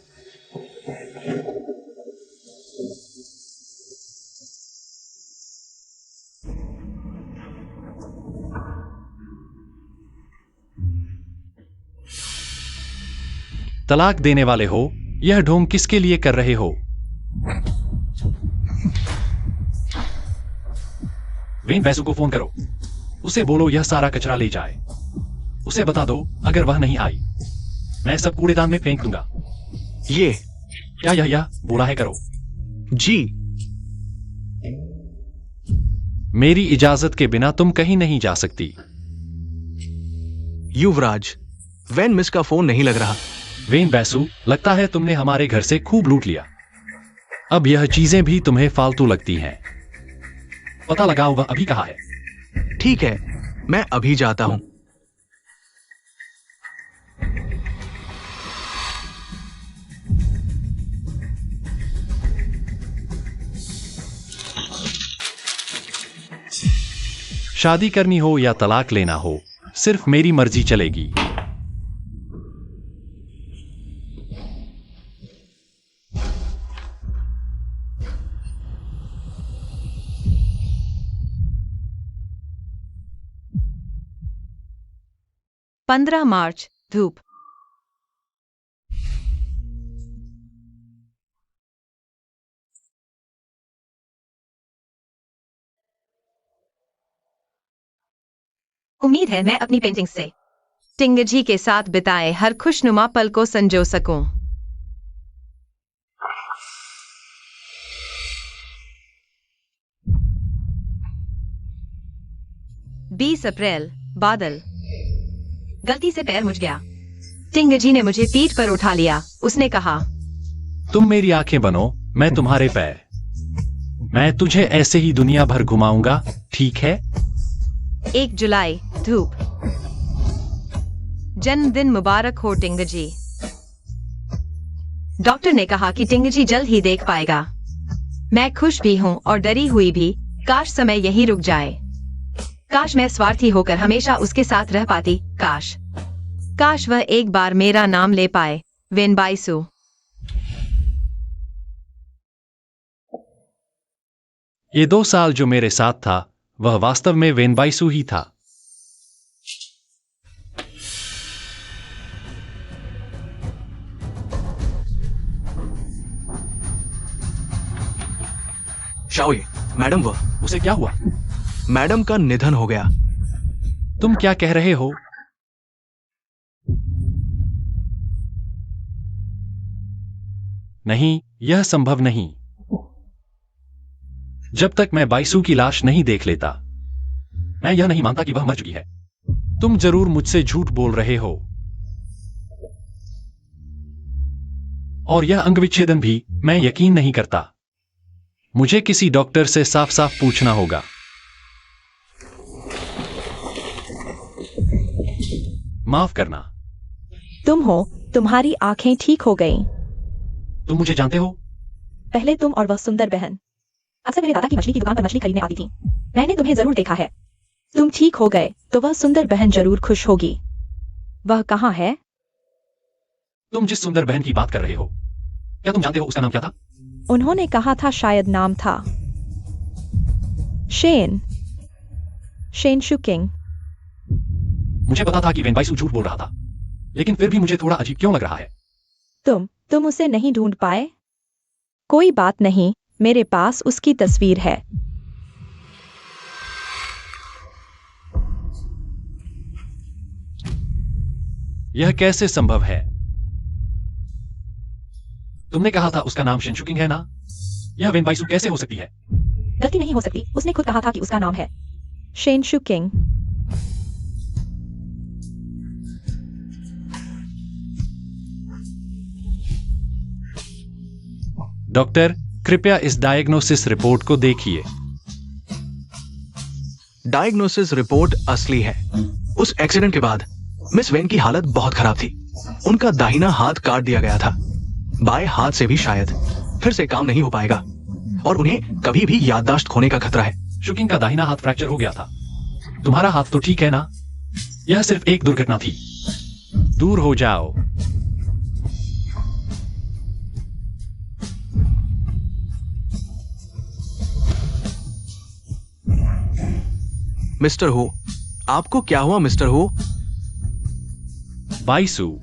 तलाक देने वाले हो? यह ढोंग किसके लिए कर रहे हो? वेन बैसू को फोन करो। उसे बोलो यह सारा कचरा ले जाए। उसे बता दो अगर वह नहीं आई मैं सब कूड़ेदान में फेंक दूंगा। ये क्या यह बोला है करो। जी। मेरी इजाजत के बिना तुम कहीं नहीं जा सकती। युवराज, वैन मिस का फोन नहीं लग रहा। वेन बैसू, लगता है तुमने हमारे घर से खूब लूट लिया। अब यह चीजें भी तुम्हें फालतू लगती हैं। पता लगाओ वह अभी कहाँ है। ठीक है, मैं अभी जाता हूं। शादी करनी हो या तलाक लेना हो, सिर्फ मेरी मर्जी चलेगी। पंद्रह मार्च, धूप। उम्मीद है मैं अपनी पेंटिंग से टिंगजी के साथ बिताए हर खुशनुमा पल को संजो सकूं। 20 अप्रैल, बादल। गलती से पैर मुझ गया। टिंगजी ने मुझे पीठ पर उठा लिया। उसने कहा, तुम मेरी आंखें बनो, मैं तुम्हारे पैर। मैं तुझे ऐसे ही दुनिया भर घुमाऊंगा, ठीक है? 1 जुलाई, धूप। जन्मदिन मुबारक हो टिंगजी। डॉक्टर ने कहा कि टिंगजी जल्द ही देख पाएगा। मैं खुश भी हूं और डरी हुई भी। काश समय यही रुक जाए। काश मैं स्वार्थी होकर हमेशा उसके साथ रह पाती। काश वह एक बार मेरा नाम ले पाए। वेन बाइसू। ये 2 साल जो मेरे साथ था वह वास्तव में वेन बाइसू ही था। शाओये, मैडम उसे क्या हुआ? मैडम का निधन हो गया। तुम क्या कह रहे हो? नहीं, यह संभव नहीं। जब तक मैं बाइसू की लाश नहीं देख लेता, मैं यह नहीं मानता कि वह मर चुकी है। तुम जरूर मुझसे झूठ बोल रहे हो। और यह अंग विच्छेदन भी मैं यकीन नहीं करता। मुझे किसी डॉक्टर से साफ साफ पूछना होगा। माफ करना। तुम हो, तुम्हारी आंखें ठीक हो गईं। तुम मुझे जानते हो? पहले तुम और वह सुंदर बहन अक्सर मेरे दादा की मछली की दुकान पर मछली खरीदने आती थी। मैंने तुम्हें जरूर देखा है। तुम ठीक हो गए तो वह सुंदर बहन जरूर खुश होगी। वह कहाँ है? तुम जिस सुंदर बहन की बात कर रहे हो, क्या तुम जानते हो उसका नाम क्या था? उन्होंने कहा था शायद नाम था शेन शुकिंग। मुझे पता था कि वेन बाइसू झूठ बोल रहा था, लेकिन फिर भी मुझे थोड़ा अजीब क्यों लग रहा है? तुम उसे नहीं ढूंढ पाए? कोई बात नहीं, मेरे पास उसकी तस्वीर है। यह कैसे संभव है? तुमने कहा था उसका नाम शेनशुकिंग है ना? यह वेन बाइसू कैसे हो सकती है? गलती नहीं हो सकती, उसने खुद कहा था कि उसका नाम है शेन शुकिंग। डॉक्टर, कृपया इस डायग्नोसिस रिपोर्ट को देखिए। डायग्नोसिस रिपोर्ट असली है। उस एक्सीडेंट के बाद मिस वेन की हालत बहुत खराब थी। उनका दाहिना हाथ काट दिया गया था। बाएं हाथ से भी शायद फिर से काम नहीं हो पाएगा और उन्हें कभी भी याददाश्त खोने का खतरा है। शुकिंग का दाहिना हाथ फ्रैक्चर हो गया था। तुम्हारा हाथ तो ठीक है ना? यह सिर्फ एक दुर्घटना थी। दूर हो जाओ। मिस्टर हो, आपको क्या हुआ मिस्टर हो? बाइसू,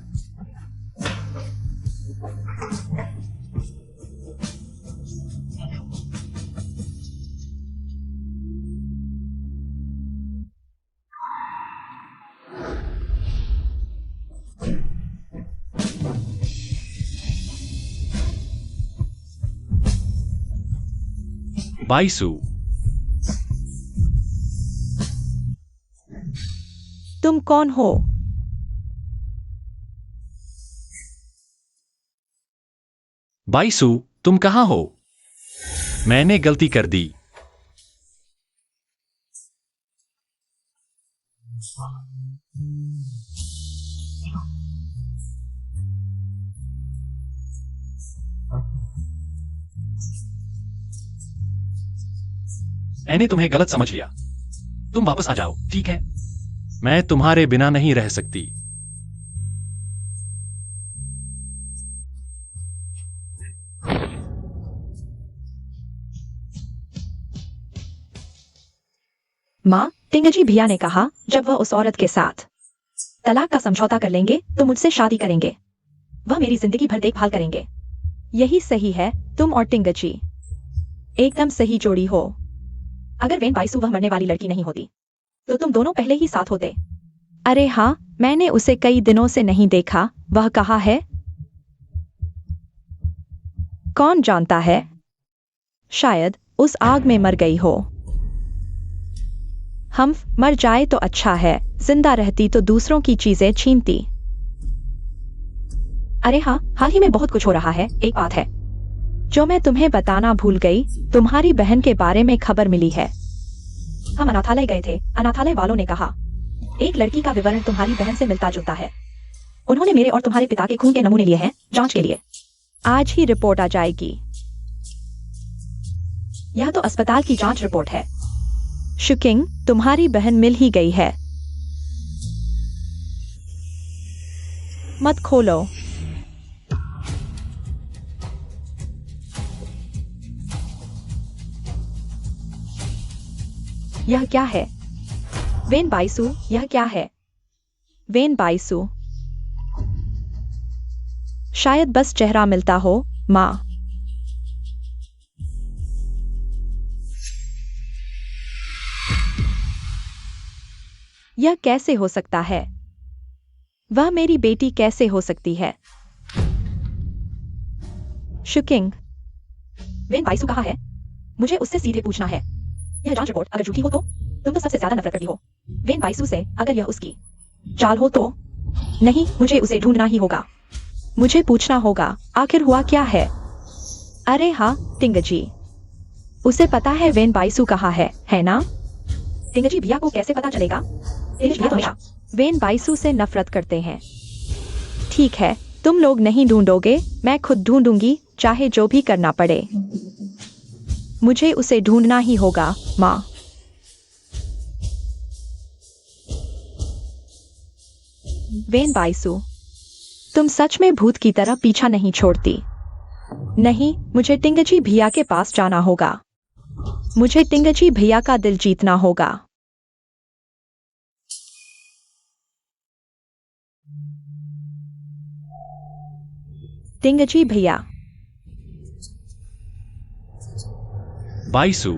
बाइसू, तुम कौन हो? बाइसू, तुम कहां हो? मैंने गलती कर दी। मैंने तुम्हें गलत समझ लिया। तुम वापस आ जाओ, ठीक है? मैं तुम्हारे बिना नहीं रह सकती। माँ, टिंगजी भैया ने कहा जब वह उस औरत के साथ तलाक का समझौता कर लेंगे तो मुझसे शादी करेंगे। वह मेरी जिंदगी भर देखभाल करेंगे। यही सही है, तुम और टिंगजी एकदम सही जोड़ी हो। अगर वेन बाइसू वह मरने वाली लड़की नहीं होती तो तुम दोनों पहले ही साथ होते। अरे हाँ, मैंने उसे कई दिनों से नहीं देखा। वह कहाँ है? कौन जानता है, शायद उस आग में मर गई हो। हम मर जाए तो अच्छा है, जिंदा रहती तो दूसरों की चीजें छीनती। अरे हाँ, हाल ही में बहुत कुछ हो रहा है। एक बात है जो मैं तुम्हें बताना भूल गई। तुम्हारी बहन के बारे में खबर मिली है। हम अनाथालय गए थे। अनाथालय वालों ने कहा एक लड़की का विवरण तुम्हारी बहन से मिलता जुलता है। उन्होंने मेरे और तुम्हारे पिता के खून के नमूने लिए हैं जांच के लिए। आज ही रिपोर्ट आ जाएगी। यह तो अस्पताल की जांच रिपोर्ट है। शुकिंग, तुम्हारी बहन मिल ही गई है। मत खोलो। यह क्या है? वेन बाइसू, यह क्या है? वेन बाइसू। शायद बस चेहरा मिलता हो, माँ। यह कैसे हो सकता है? वह मेरी बेटी कैसे हो सकती है? शुकिंग। वेन बाइसू कहाँ है? मुझे उससे सीधे पूछना है। यह जांच रिपोर्ट अगर झूठी हो तो तुम तो सबसे ज्यादा नफरत करती हो वेन बाइसू से। अगर यह उसकी चाल हो तो नहीं, मुझे उसे ढूंढना ही होगा। मुझे पूछना होगा आखिर हुआ क्या है। अरे हाँ, टिंगजी, उसे पता है वेन बाइसू कहाँ है ना? टिंगजी भैया को कैसे पता चलेगा? टिंगजी भैया तो हमेशा वेन बाइसू से नफरत करते हैं। ठीक है, तुम लोग नहीं ढूंढोगे, मैं खुद ढूंढूंगी, चाहे जो भी करना पड़े। मुझे उसे ढूंढना ही होगा, माँ। वेन बाइसू, तुम सच में भूत की तरह पीछा नहीं छोड़ती। नहीं, मुझे टिंगजी भैया के पास जाना होगा। मुझे टिंगजी भैया का दिल जीतना होगा। टिंगजी भैया। बाइसू,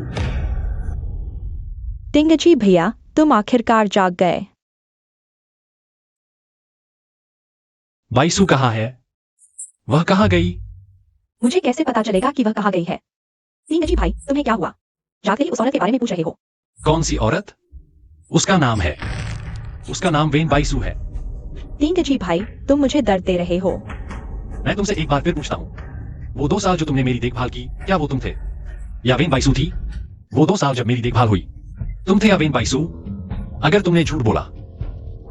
टिंगजी भैया, तुम आखिरकार जाग गए। बाइसू कहाँ है? वह कहाँ गई? मुझे कैसे पता चलेगा कि वह कहाँ गई है? टिंगजी भाई, तुम्हें क्या हुआ? जागते ही उस औरत के बारे में पूछ रहे हो। कौन सी औरत? उसका नाम है, उसका नाम वेन बाइसू है। टिंगजी भाई, तुम मुझे दर्द दे रहे हो। मैं तुमसे एक बार फिर पूछता हूँ, वो 2 साल जो तुमने मेरी देखभाल की, क्या वो तुम थे या वेन बाइसू थी? वो 2 साल जब मेरी देखभाल हुई, तुम थे या वेन बाइसू? अगर तुमने झूठ बोला,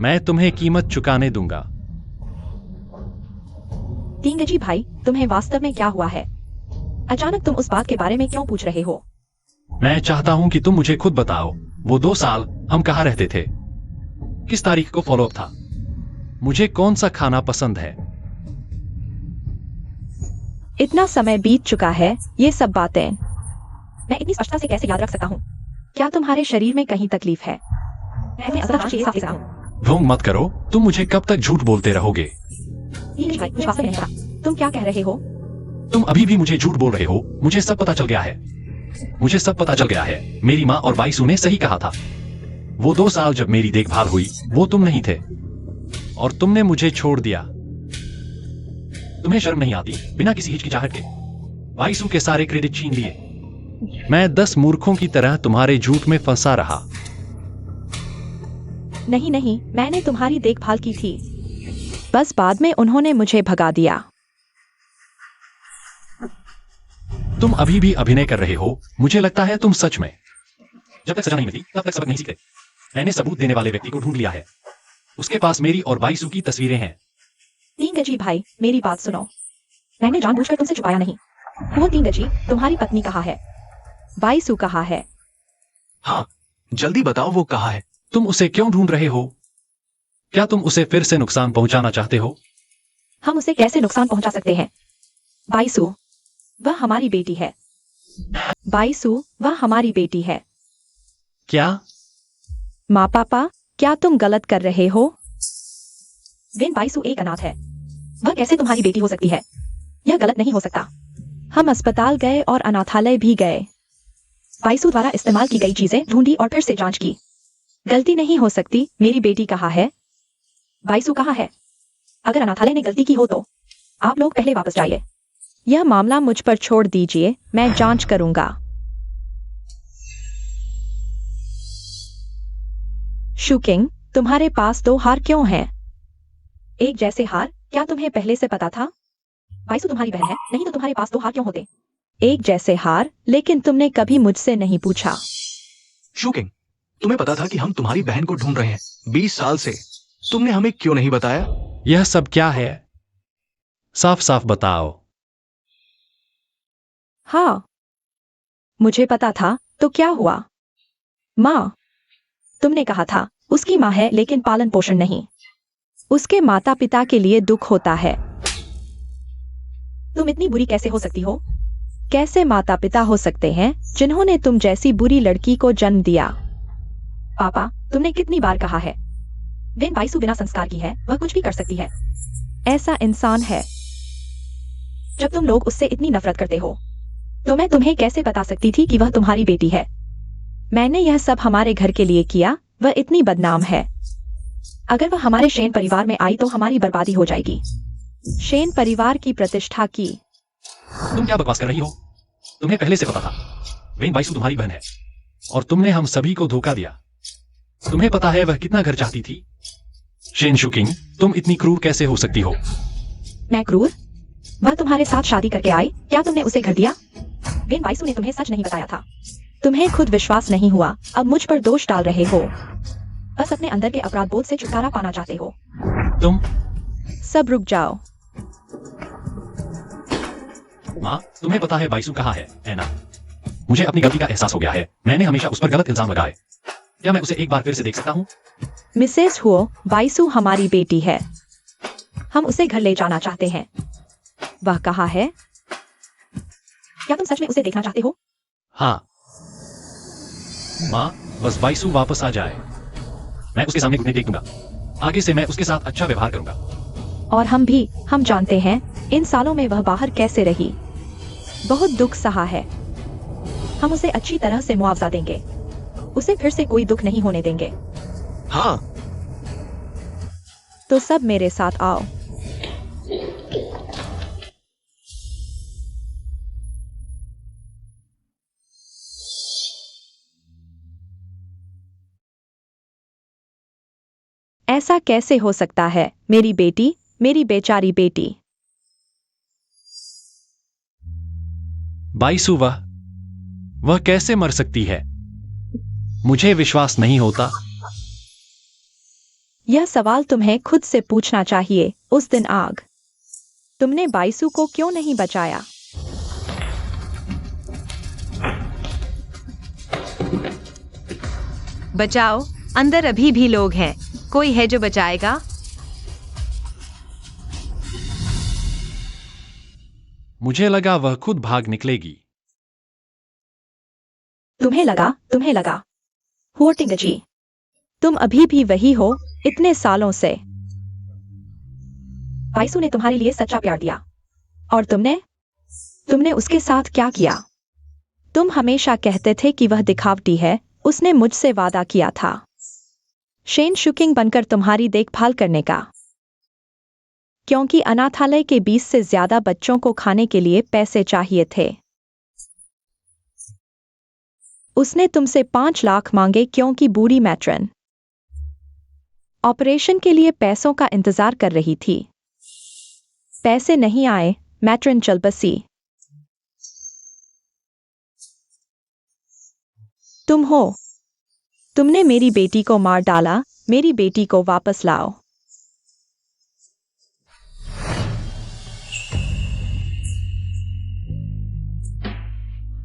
मैं तुम्हें कीमत चुकाने दूंगा। टिंगजी भाई, तुम्हें वास्तव में क्या हुआ है? अचानक तुम उस बात के बारे में क्यों पूछ रहे हो? मैं चाहता हूं कि तुम मुझे खुद बताओ, वो 2 साल हम कहाँ रहते थे? किस तारीख को फॉलोअप था? मुझे कौन सा खाना पसंद है? इतना समय बीत चुका है, ये सब बातें मैं इतनी स्पष्टता से कैसे याद रख सकता हूँ? क्या तुम्हारे शरीर में कहीं तकलीफ है? मैं अपने असली नाम साफ लिख रहा हूँ। ढोंग मत करो, तुम मुझे कब तक झूठ बोलते रहोगे? टिंगजी भाई, मुझे वास्तव में नहीं पता। तुम क्या कह रहे हो? तुम अभी भी मुझे झूठ बोल रहे हो। मुझे सब पता चल गया है। मुझे सब पता चल गया है। मेरी माँ और बाइसू ने सही कहा था। वो 2 साल जब मेरी देखभाल हुई, वो तुम नहीं थे और तुमने मुझे छोड़ दिया। तुम्हें शर्म नहीं आती? बिना किसी हिचकिचाहट के बाइसू के सारे क्रेडिट छीन लिए। मैं 10 मूर्खों की तरह तुम्हारे झूठ में फंसा रहा। नहीं नहीं, मैंने तुम्हारी देखभाल की थी। बस बाद में उन्होंने मुझे भगा दिया। तुम अभी भी अभिनय कर रहे हो। मुझे लगता है तुम सच में, जब तक सजा नहीं मिलती तब तक सबक नहीं सीखते। मैंने सबूत देने वाले व्यक्ति को ढूंढ लिया है। उसके पास मेरी और बाइसू की तस्वीरें हैं। टिंगजी भाई, मेरी बात सुनो। मैंने जानबूझकर तुमसे छुपाया नहीं। वो टिंगजी, तुम्हारी पत्नी कहाँ है? बाइसू कहाँ है? हाँ, जल्दी बताओ वो कहाँ है? तुम उसे क्यों ढूंढ रहे हो? क्या तुम उसे फिर से नुकसान पहुंचाना चाहते हो? हम उसे कैसे नुकसान पहुंचा सकते हैं? बाइसू, वह हमारी बेटी है। बाइसू, वह हमारी बेटी है। क्या? माँ पापा, क्या तुम गलत कर रहे हो? वेन बाइसू एक अनाथ है। वह कैसे तुम्हारी बेटी हो सकती है? यह गलत नहीं हो सकता। हम अस्पताल गए और अनाथालय भी गए। बाइसू द्वारा इस्तेमाल की गई चीजें ढूंढी और फिर से जांच की। गलती नहीं हो सकती। मेरी बेटी कहाँ है? बाइसू कहाँ है? अगर अनाथालय ने गलती की हो तो आप लोग पहले वापस जाइए। यह मामला मुझ पर छोड़ दीजिए, मैं जांच करूंगा। शुकिंग, तुम्हारे पास 2 हार क्यों हैं? एक जैसे हार? क्या तुम्हें पहले से पता था? बाइसू तुम्हारी बहन है, नहीं तो तुम्हारे पास 2 हार क्यों होते? एक जैसे हार, लेकिन तुमने कभी मुझसे नहीं पूछा। शूकिंग, तुम्हें पता था कि हम तुम्हारी बहन को ढूंढ रहे हैं 20 साल से। तुमने हमें क्यों नहीं बताया? यह सब क्या है? साफ साफ बताओ। हाँ, मुझे पता था, तो क्या हुआ? माँ, तुमने कहा था उसकी माँ है लेकिन पालन पोषण नहीं। उसके माता पिता के लिए दुख होता है। तुम इतनी बुरी कैसे हो सकती हो? कैसे माता पिता हो सकते हैं जिन्होंने तुम जैसी बुरी लड़की को जन्म दिया? पापा, तुमने कितनी बार कहा है, वेन बाइसू बिना संस्कार की है, वह कुछ भी कर सकती है। ऐसा इंसान है। जब तुम लोग उससे इतनी नफरत करते हो, तो मैं तुम्हें कैसे बता सकती थी कि वह तुम्हारी बेटी है। मैंने यह सब हमारे घर के लिए किया। वह इतनी बदनाम है। अगर वह हमारे शेन परिवार में आई तो हमारी बर्बादी हो जाएगी। शेन परिवार की प्रतिष्ठा की। तुम क्या बकवास कर रही हो? तुम्हें पहले से पता था वेन बाइसू तुम्हारी बहन है और तुमने हम सभी को धोखा दिया। तुम्हें पता है वह कितना घर चाहती थी? शेन शुकिंग, तुम इतनी क्रूर कैसे हो सकती हो? मैं क्रूर? वह तुम्हारे साथ शादी करके आई, क्या तुमने उसे घर दिया? वेन बाइसू ने तुम्हें सच नहीं बताया था। तुम्हें खुद विश्वास नहीं हुआ, अब मुझ पर दोष डाल रहे हो। बस अपने अंदर के अपराध बोध से छुटकारा पाना चाहते हो। तुम सब रुक जाओ। माँ, तुम्हें पता है बाइसू कहाँ है, एना? मुझे अपनी गलती का एहसास हो गया है। मैंने हमेशा उस पर गलत इल्जाम लगाए। क्या मैं उसे एक बार फिर से देख सकता हूँ? मिसेस हुओ, बाइसू हमारी बेटी है। हम उसे घर ले जाना चाहते हैं। वह कहाँ है? क्या तुम सच में उसे देखना चाहते हो? हाँ माँ, बस बाइसू वापस आ जाए। मैं उसके सामने घुटने टेक दूंगा। आगे से मैं उसके साथ अच्छा व्यवहार करूंगा। और हम भी, हम जानते हैं इन सालों में वह बाहर कैसे रही। बहुत दुख सहा है। हम उसे अच्छी तरह से मुआवजा देंगे। उसे फिर से कोई दुख नहीं होने देंगे। हाँ, तो सब मेरे साथ आओ। ऐसा कैसे हो सकता है? मेरी बेटी, मेरी बेचारी बेटी। बाइसू, वह कैसे मर सकती है? मुझे विश्वास नहीं होता। यह सवाल तुम्हें खुद से पूछना चाहिए। उस दिन आग, तुमने बाइसू को क्यों नहीं बचाया? बचाओ, अंदर अभी भी लोग हैं। कोई है जो बचाएगा? मुझे लगा वह खुद भाग निकलेगी। तुम्हें लगा। हुओटिंगची, तुम अभी भी वही हो इतने सालों से। बाइसू ने तुम्हारे लिए सच्चा प्यार दिया। और तुमने उसके साथ क्या किया? तुम हमेशा कहते थे कि वह दिखावटी है। उसने मुझसे वादा किया था शेन शुकिंग बनकर तुम्हारी देखभाल करने का, क्योंकि अनाथालय के 20 से ज्यादा बच्चों को खाने के लिए पैसे चाहिए थे। उसने तुमसे 5 लाख मांगे क्योंकि बूढ़ी मैट्रन ऑपरेशन के लिए पैसों का इंतजार कर रही थी। पैसे नहीं आए, मैट्रन चल बसी। तुमने मेरी बेटी को मार डाला। मेरी बेटी को वापस लाओ।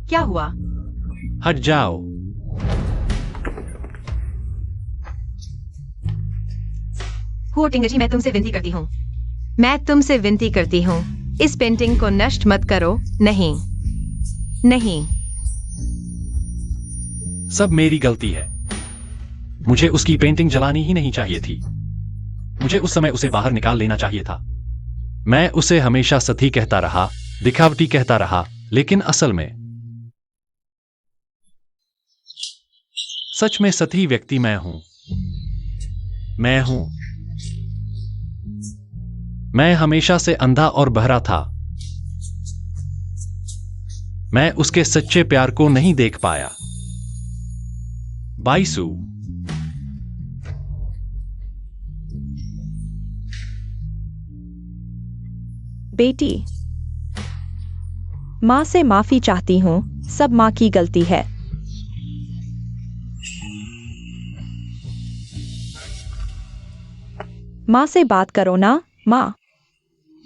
क्या हुआ? हट जाओ। हुओटिंगची, मैं तुमसे विनती करती हूँ। मैं तुमसे विनती करती हूँ, इस पेंटिंग को नष्ट मत करो। नहीं, नहीं। सब मेरी गलती है। मुझे उसकी पेंटिंग जलानी ही नहीं चाहिए थी। मुझे उस समय उसे बाहर निकाल लेना चाहिए था। मैं उसे हमेशा सती कहता रहा, दिखावटी कहता रहा, लेकिन असल में सच में सती व्यक्ति मैं हूं। मैं हमेशा से अंधा और बहरा था। मैं उसके सच्चे प्यार को नहीं देख पाया। बाइसू, बेटी, मां से माफी चाहती हूं। सब मां की गलती है। मां से बात करो ना। मां,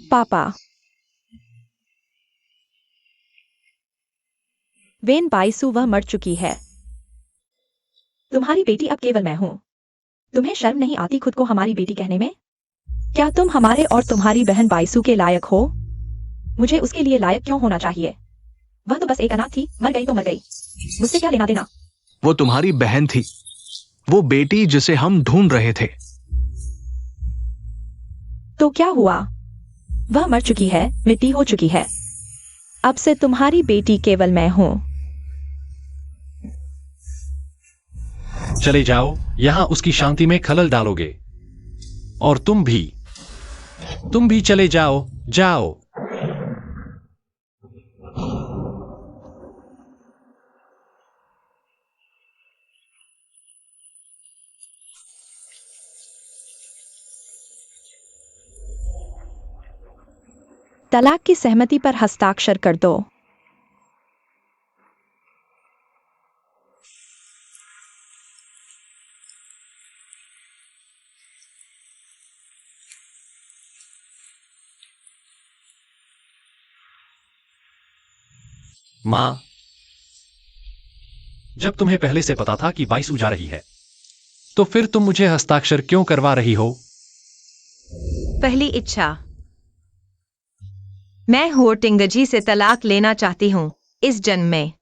पापा। वेन बाइसू वह मर चुकी है। तुम्हारी बेटी अब केवल मैं हूं। तुम्हें शर्म नहीं आती खुद को हमारी बेटी कहने में? क्या तुम हमारे और तुम्हारी बहन बाइसू के लायक हो? मुझे उसके लिए लायक क्यों होना चाहिए? वह तो बस एक अनाथ थी, मर गई तो मर गई। मुझसे क्या लेना देना? वो तुम्हारी बहन थी। वो बेटी जिसे हम ढूंढ रहे थे। तो क्या हुआ? वह मर चुकी है, मिट्टी हो चुकी है। अब से तुम्हारी बेटी केवल मैं हूं। चले जाओ, यहां उसकी शांति में खलल डालोगे। और तुम भी चले जाओ, जाओ। तलाक की सहमति पर हस्ताक्षर कर दो। मां, जब तुम्हें पहले से पता था कि बाइसू जा रही है, तो फिर तुम मुझे हस्ताक्षर क्यों करवा रही हो? पहली इच्छा, मैं हुओटिंगजी से तलाक लेना चाहती हूं इस जन्म में।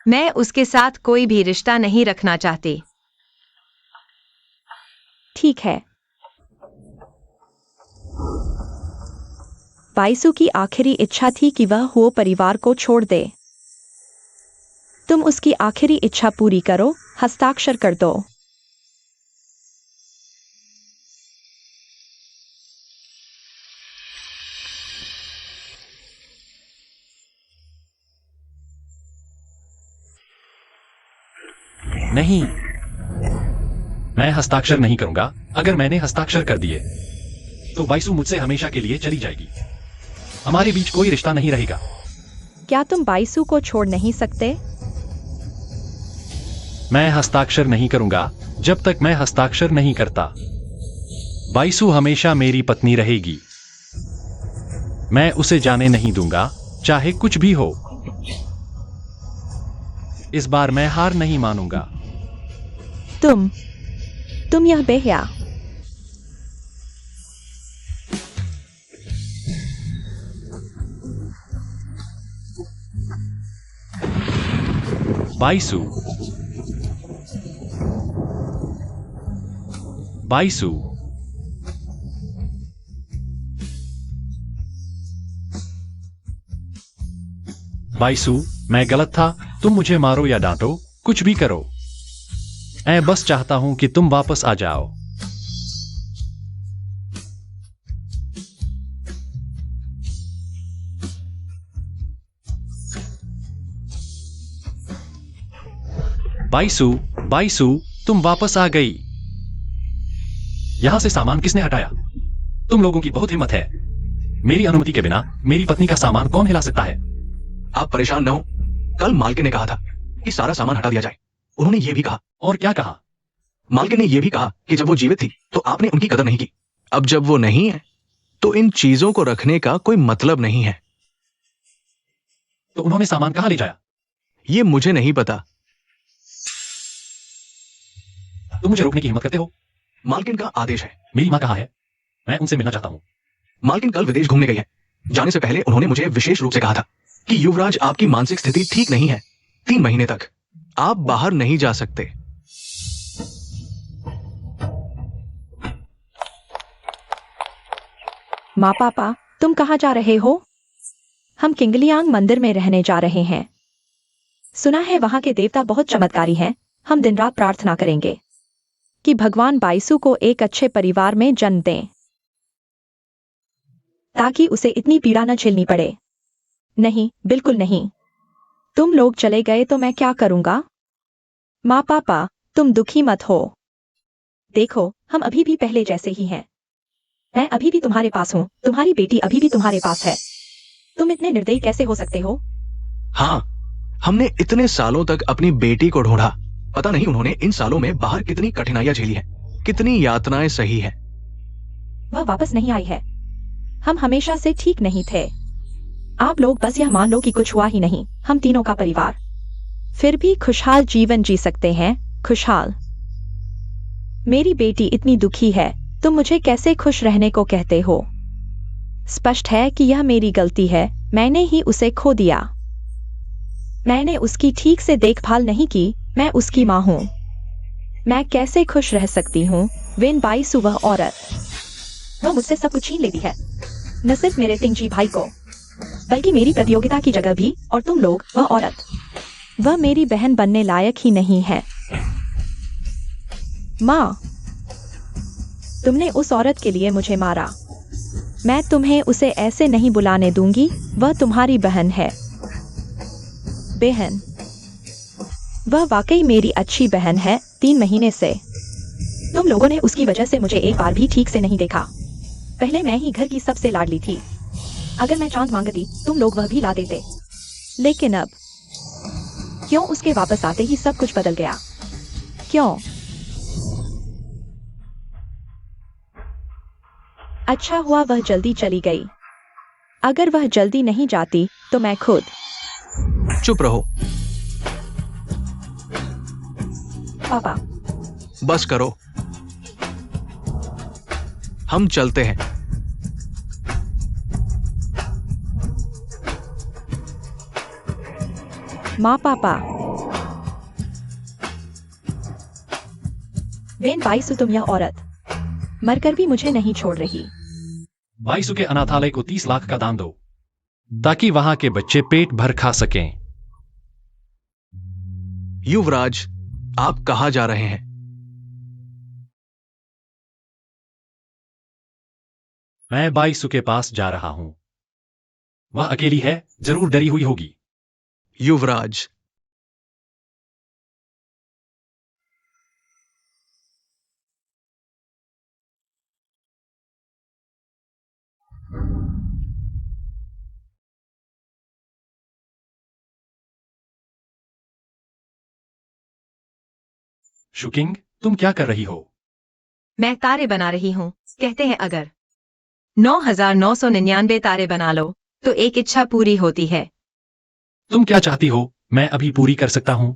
मैं उसके साथ कोई भी रिश्ता नहीं रखना चाहती। ठीक है। बाइसू की आखिरी इच्छा थी कि वह हुओ परिवार को छोड़ दे। तुम उसकी आखिरी इच्छा पूरी करो, हस्ताक्षर कर दो। नहीं, मैं हस्ताक्षर नहीं करूंगा। अगर मैंने हस्ताक्षर कर दिए तो बाइसू मुझसे हमेशा के लिए चली जाएगी। हमारे बीच कोई रिश्ता नहीं रहेगा। क्या तुम बाइसू को छोड़ नहीं सकते? मैं हस्ताक्षर नहीं करूंगा जब तक मैं हस्ताक्षर नहीं करता। बाइसू हमेशा मेरी पत्नी रहेगी। मैं उसे जाने नहीं दूंगा, चाहे कुछ भी हो। इस बार मैं हार नहीं मानूंगा। तुम यह बेहया। बाइसू, बाइसू, बाइसू, मैं गलत था। तुम मुझे मारो या डांटो, कुछ भी करो। मैं बस चाहता हूं कि तुम वापस आ जाओ। बाइसू, बाइसू, तुम वापस आ गई। यहां से सामान किसने हटाया? तुम लोगों की बहुत हिम्मत है। मेरी अनुमति के बिना मेरी पत्नी का सामान कौन हिला सकता है? आप परेशान न हो। कल मालकिन ने कहा था कि सारा सामान हटा दिया जाए। उन्होंने ये भी कहा। और क्या कहा? मालकिन ने यह भी कहा कि जब वो जीवित थी तो आपने उनकी कदर नहीं की। अब जब वो नहीं है तो इन चीजों को रखने का कोई मतलब नहीं है। तो उन्होंने सामान कहां ले जाया? ये मुझे नहीं पता। तुम मुझे रोकने की हिम्मत करते हो? मालकिन का आदेश है। मेरी मां कहाँ है? मैं उनसे मिलना चाहता हूं। मालकिन कल विदेश घूमने गई है। जाने से पहले उन्होंने मुझे विशेष रूप से कहा था कि युवराज, आपकी मानसिक स्थिति ठीक नहीं है। 3 महीने तक आप बाहर नहीं जा सकते। माँ पापा, तुम कहाँ जा रहे हो? हम किंगलियांग मंदिर में रहने जा रहे हैं। सुना है वहां के देवता बहुत चमत्कारी हैं। हम दिन रात प्रार्थना करेंगे कि भगवान बाइसू को एक अच्छे परिवार में जन्म दें, ताकि उसे इतनी पीड़ा न झेलनी पड़े। नहीं, बिल्कुल नहीं। तुम लोग चले गए तो मैं क्या करूंगा? माँ पापा, तुम दुखी मत हो। देखो, हम अभी भी पहले जैसे ही हैं। मैं अभी भी तुम्हारे पास हूँ। तुम्हारी बेटी अभी भी तुम्हारे पास है। तुम इतने निर्दयी कैसे हो सकते हो? हाँ, हमने इतने सालों तक अपनी बेटी को ढूंढा। पता नहीं उन्होंने इन सालों में बाहर कितनी कठिनाइयां झेली है, कितनी यातनाएं सही है। वह वापस नहीं आई है। हम हमेशा से ठीक नहीं थे। आप लोग बस यह मान लो कि कुछ हुआ ही नहीं। हम तीनों का परिवार फिर भी खुशहाल जीवन जी सकते हैं। खुशहाल। मेरी बेटी इतनी दुखी है, तुम मुझे कैसे खुश रहने को कहते हो? स्पष्ट है कि यह मेरी गलती है। मैंने ही उसे खो दिया। मैंने उसकी ठीक से देखभाल नहीं की। मैं उसकी मां हूं। मैं कैसे खुश रह सकती हूँ? वेन बाईसु वह औरत, वह मुझसे सब कुछ छीन लेती है, न सिर्फ मेरे टिंगजी भाई को, बल्कि मेरी प्रतियोगिता की जगह भी। और तुम लोग, वह औरत, वह मेरी बहन बनने लायक ही नहीं है। माँ, तुमने उस औरत के लिए मुझे मारा। मैं तुम्हें उसे ऐसे नहीं बुलाने दूंगी। वह तुम्हारी बहन है। बहन? वह वाकई मेरी अच्छी बहन है। 3 महीने से तुम लोगों ने उसकी वजह से मुझे एक बार भी ठीक से नहीं देखा। पहले मैं ही घर की सबसे लाडली थी। अगर मैं चांद मांगती, तुम लोग वह भी ला देते। लेकिन अब क्यों उसके वापस आते ही सब कुछ बदल गया? क्यों? अच्छा हुआ वह जल्दी चली गई। अगर वह जल्दी नहीं जाती तो मैं खुद। चुप रहो। पापा, बस करो। हम चलते हैं। माँ, पापा। वेन बाईसु, तुम यह औरत मरकर भी मुझे नहीं छोड़ रही। बाईसु के अनाथालय को 30 लाख का दान दो, ताकि वहां के बच्चे पेट भर खा सकें। युवराज, आप कहाँ जा रहे हैं? मैं बाईसु के पास जा रहा हूं। वह अकेली है, जरूर डरी हुई होगी। युवराज, शुकिंग, तुम क्या कर रही हो? मैं तारे बना रही हूँ। कहते हैं अगर 9,999 तारे बना लो तो एक इच्छा पूरी होती है। तुम क्या चाहती हो? मैं अभी पूरी कर सकता हूं।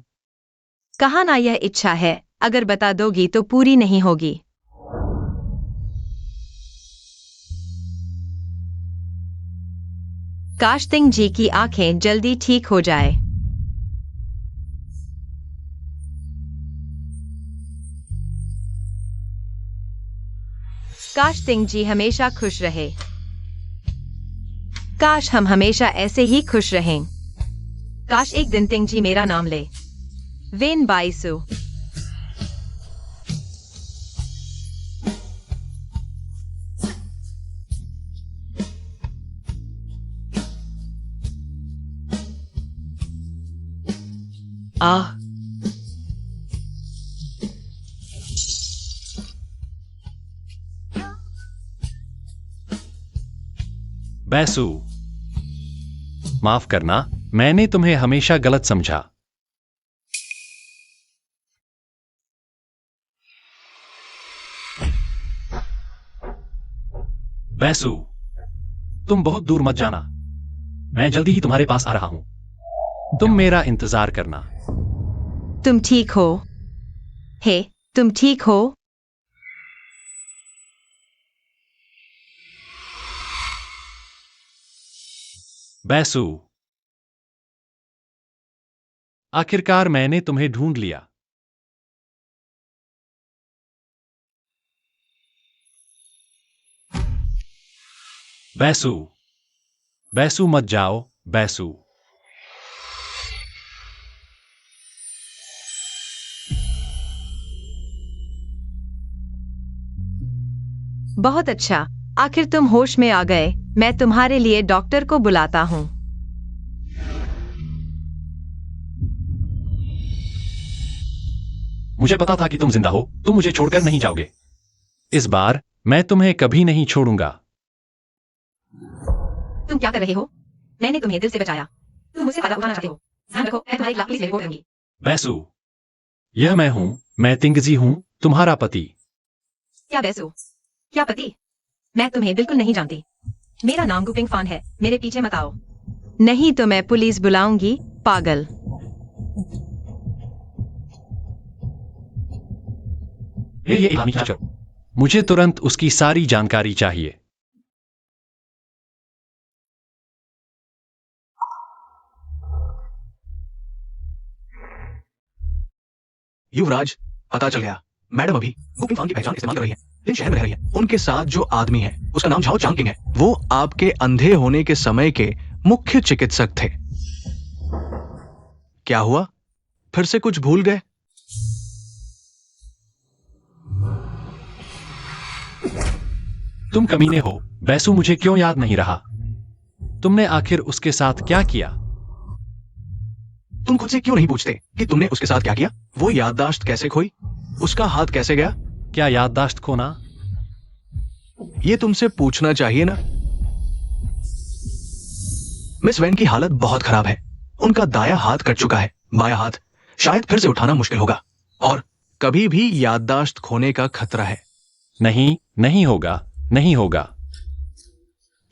कहा ना यह इच्छा है, अगर बता दोगी तो पूरी नहीं होगी। काश तिंग जी की आंखें जल्दी ठीक हो जाए। काश तिंग जी हमेशा खुश रहे। काश हम हमेशा ऐसे ही खुश रहें। काश एक दिन तिंग जी मेरा नाम ले। वेन बाईसु। आह, बैसु, माफ करना, मैंने तुम्हें हमेशा गलत समझा। बैसु, तुम बहुत दूर मत जाना। मैं जल्दी ही तुम्हारे पास आ रहा हूं। तुम मेरा इंतजार करना। तुम ठीक हो? हे, तुम ठीक हो? बैसु, आखिरकार मैंने तुम्हें ढूंढ लिया। बैसु, बैसु मत जाओ, बैसु। बहुत अच्छा, आखिर तुम होश में आ गए। मैं तुम्हारे लिए डॉक्टर को बुलाता हूँ। मुझे पता था कि तुम जिंदा हो। तुम मुझे छोड़कर नहीं जाओगे। इस बार मैं तुम्हें कभी नहीं छोड़ूंगा। तुम क्या कर रहे हो? मैंने तुम्हें दिल से बचाया। तुम मुझसे फायदा उठाना चाहते हो। ध्यान रखो, मैं तुम्हारी पुलिस में रिपोर्ट करूंगी। बैसु, यह मैं हूं। मैं तिंगजी हूं, तुम्हारा पति। क्या बैसु? क्या पति? मैं तुम्हें बिल्कुल नहीं जानती। मेरा नाम गुपिंग फान है। मेरे पीछे मत आओ। नहीं तो मैं पुलिस बुलाऊंगी, पागल। ये इलामी चाचर। मुझे तुरंत उसकी सारी जानकारी चाहिए। युवराज, पता चल गया। मैडम अभी वो पिंग फांग की पहचान इस्तेमाल कर रही है, जिन शहर में रह रही है। उनके साथ जो आदमी है उसका नाम झाओ चांगकिंग है। वो आपके अंधे होने के समय के मुख्य चिकित्सक थे। क्या हुआ? फिर से कुछ भूल गए? तुम कमीने हो बैसू, मुझे क्यों याद नहीं रहा? तुमने आखिर उसके साथ क्या किया? तुम खुद से क्यों नहीं पूछते कि तुमने उसके साथ क्या किया? वो याददाश्त कैसे खोई? उसका हाथ कैसे गया? क्या याददाश्त खोना? ये तुमसे पूछना चाहिए ना। मिस वैन की हालत बहुत खराब है। उनका दाया हाथ कट चुका है, बायां हाथ शायद फिर से उठाना मुश्किल होगा, और कभी भी याददाश्त खोने का खतरा है। नहीं, नहीं होगा, नहीं होगा।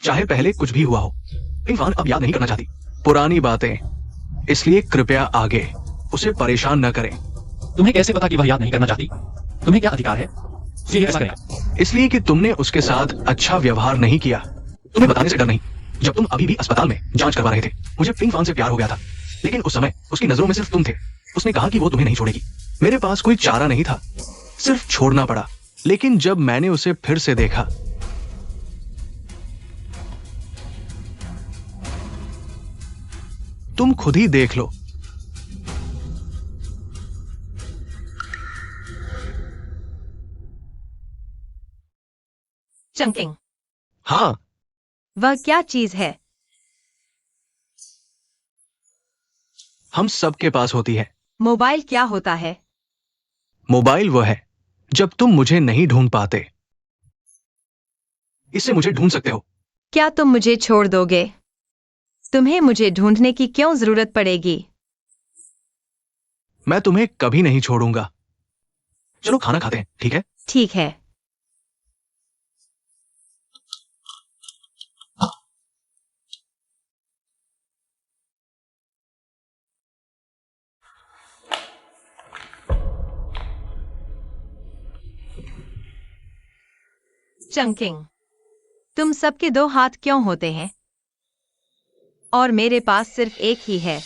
चाहे पहले कुछ भी हुआ हो, पिंग फान अब याद नहीं करना चाहती पुरानी बातें। इसलिए कृपया आगे उसे परेशान न करें। तुम्हें कैसे पता कि वह याद नहीं करना चाहती? तुम्हें क्या अधिकार है उसे ऐसा करने का? इसलिए कि तुमने उसके साथ अच्छा व्यवहार नहीं किया। तुम्हें बताने से डर नहीं। जब तुम अभी भी अस्पताल में जांच करवा रहे थे, मुझे पिंग फान से प्यार हो गया था, लेकिन उस समय उसकी नजरों में सिर्फ तुम थे। उसने कहा कि वो तुम्हें नहीं छोड़ेगी। मेरे पास कोई चारा नहीं था, सिर्फ छोड़ना पड़ा। लेकिन जब मैंने उसे फिर से देखा, तुम खुद ही देख लो। चंकिंग, हाँ, वह क्या चीज है? हम सबके पास होती है। मोबाइल क्या होता है? मोबाइल वो है जब तुम मुझे नहीं ढूंढ पाते। इससे मुझे ढूंढ सकते हो। क्या तुम मुझे छोड़ दोगे? तुम्हें मुझे ढूंढने की क्यों जरूरत पड़ेगी? मैं तुम्हें कभी नहीं छोड़ूंगा। चलो खाना खाते हैं, ठीक है? ठीक है। चंकिंग, तुम सबके दो हाथ क्यों होते हैं और मेरे पास सिर्फ एक ही है?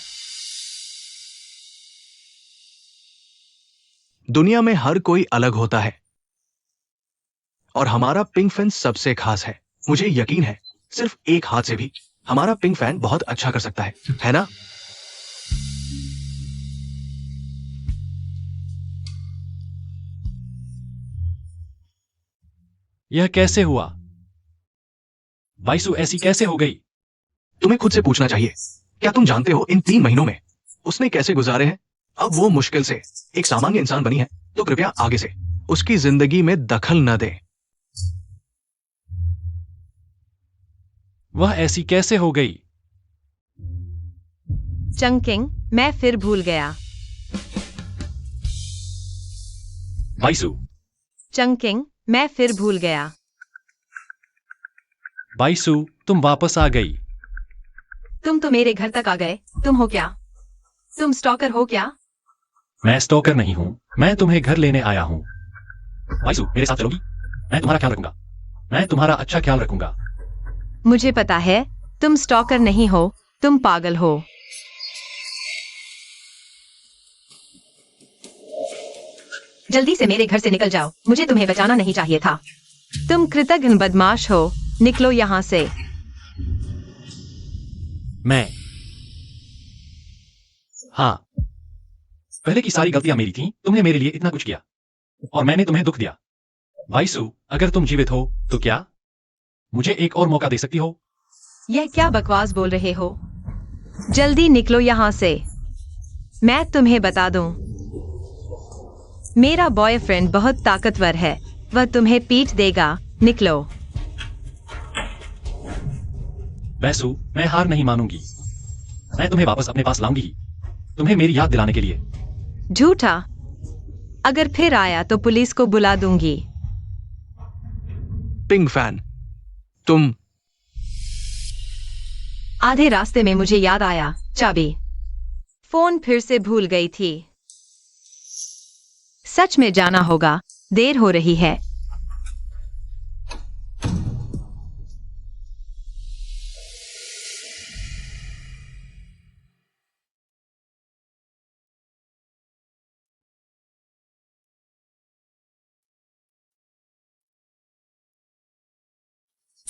दुनिया में हर कोई अलग होता है, और हमारा पिंग फैन सबसे खास है। मुझे यकीन है सिर्फ एक हाथ से भी हमारा पिंग फैन बहुत अच्छा कर सकता है ना? यह कैसे हुआ? वाइसु ऐसी कैसे हो गई? तुम्हें खुद से पूछना चाहिए। क्या तुम जानते हो इन 3 महीनों में उसने कैसे गुजारे हैं? अब वो मुश्किल से एक सामान्य इंसान बनी है, तो कृपया आगे से उसकी जिंदगी में दखल न दें। वह ऐसी कैसे हो गई? चंकिंग, मैं फिर भूल गया। वाइसु, चंकिंग, मैं फिर भूल गया। वाइसु, तुम वापस आ गई। तुम तो मेरे घर तक आ गए। तुम हो क्या? तुम स्टॉकर हो क्या? मैं स्टॉकर नहीं हूं, मैं तुम्हें घर लेने आया हूं। वाइसु, मेरे साथ चलोगी? मैं तुम्हारा ख्याल रखूंगा। मैं तुम्हारा अच्छा ख्याल रखूंगा। मुझे पता है तुम स्टॉकर नहीं हो, तुम पागल हो। जल्दी से मेरे घर से निकल जाओ, मुझे तुम्हें बचाना नहीं चाहिए था। तुम कृतघ्न बदमाश हो, निकलो यहाँ से। मैं हाँ, पहले की सारी गलतियां मेरी थीं। तुमने मेरे लिए इतना कुछ किया और मैंने तुम्हें दुख दिया। वाइसु, अगर तुम जीवित हो तो क्या मुझे एक और मौका दे सकती हो? यह क्या बकवास बोल रहे हो? जल्दी निकलो यहाँ से। मैं तुम्हें बता दूं, मेरा बॉयफ्रेंड बहुत ताकतवर है, वह तुम्हें पीट देगा। निकलो। वैसु, मैं हार नहीं मानूंगी। मैं तुम्हें वापस अपने पास लाऊंगी ही, तुम्हें मेरी याद दिलाने के लिए। झूठा। अगर फिर आया तो पुलिस को बुला दूंगी। पिंग फैन, तुम आधे रास्ते में मुझे याद आया, चाबी। फोन फिर से भूल गई थी। सच में जाना होगा, देर हो रही है।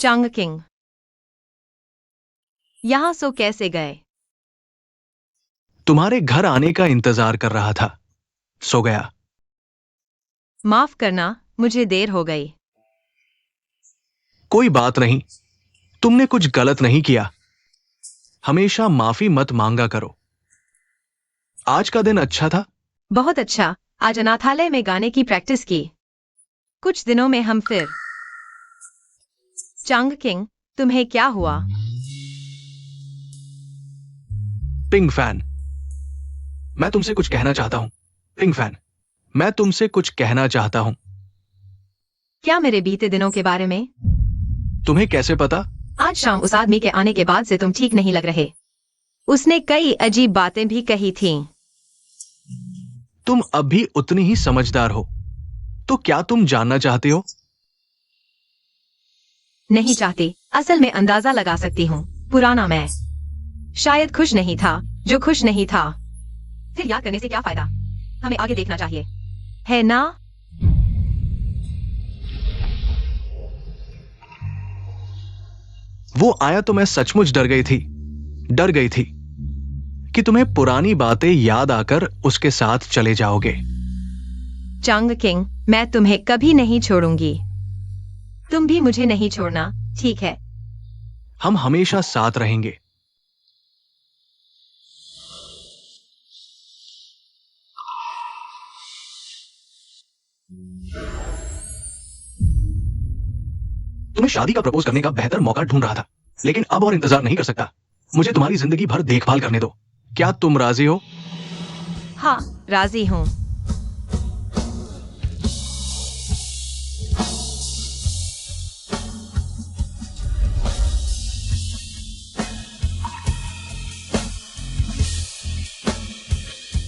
चांग किंग, यहां सो कैसे गए? तुम्हारे घर आने का इंतजार कर रहा था, सो गया। माफ करना, मुझे देर हो गई। कोई बात नहीं, तुमने कुछ गलत नहीं किया। हमेशा माफी मत मांगा करो। आज का दिन अच्छा था। बहुत अच्छा। आज अनाथालय में गाने की प्रैक्टिस की। कुछ दिनों में हम फिर। चांग किंग, तुम्हें क्या हुआ? पिंग फैन, मैं तुमसे कुछ कहना चाहता हूं। पिंग फैन, मैं तुमसे कुछ कहना चाहता हूं। क्या मेरे बीते दिनों के बारे में? तुम्हें कैसे पता? आज शाम उस आदमी के आने के बाद से तुम ठीक नहीं लग रहे। उसने कई अजीब बातें भी कही थीं। तुम अब भी उतनी ही समझदार हो, तो क्या तुम जानना चाहते हो? नहीं चाहती। असल में अंदाजा लगा सकती हूँ। पुराना मैं शायद खुश नहीं था, जो खुश नहीं था। फिर याद करने से क्या फायदा? हमें आगे देखना चाहिए, है ना? वो आया तो मैं सचमुच डर गई थी कि तुम्हें पुरानी बातें याद आकर उसके साथ चले जाओगे। चांग किंग, मैं तुम्हें कभी नहीं छोड़ूंगी। तुम भी मुझे नहीं छोड़ना, ठीक है? हम हमेशा साथ रहेंगे। तुम्हें शादी का प्रपोज करने का बेहतर मौका ढूंढ रहा था, लेकिन अब और इंतजार नहीं कर सकता। मुझे तुम्हारी जिंदगी भर देखभाल करने दो। क्या तुम राजी हो? हाँ, राजी हूँ।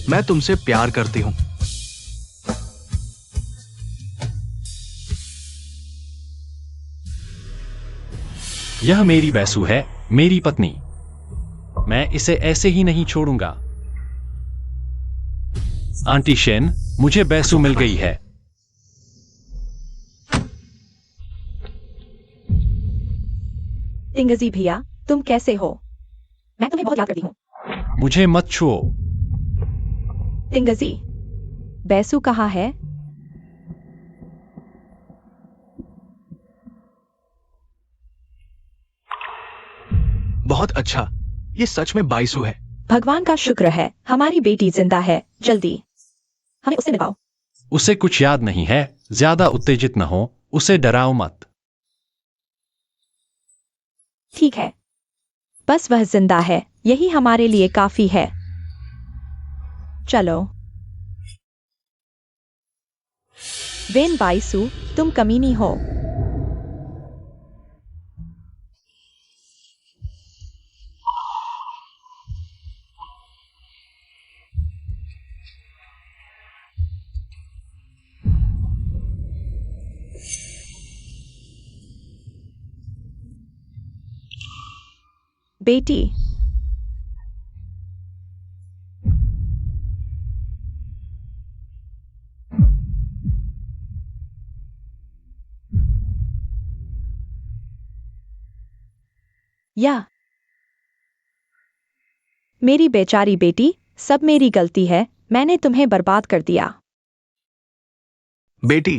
मैं तुमसे प्यार करती हूं। यह मेरी बैसू है, मेरी पत्नी। मैं इसे ऐसे ही नहीं छोड़ूंगा। आंटी शेन, मुझे बैसू मिल गई है। तिंगजी भैया, तुम कैसे हो? मैं तुम्हें बहुत याद करती हूँ। मुझे मत छुओ। तिंगजी, बैसू कहाँ है? बहुत अच्छा, ये सच में बाइसू है। भगवान का शुक्र है, हमारी बेटी जिंदा है। जल्दी हमें उसे दिखाओ। उसे कुछ याद नहीं है। ज्यादा उत्तेजित न हो, उसे डराओ मत। ठीक है, बस वह जिंदा है, यही हमारे लिए काफी है। चलो। वेन बाइसू, तुम कमीनी हो। बेटी, या मेरी बेचारी बेटी, सब मेरी गलती है। मैंने तुम्हें बर्बाद कर दिया। बेटी,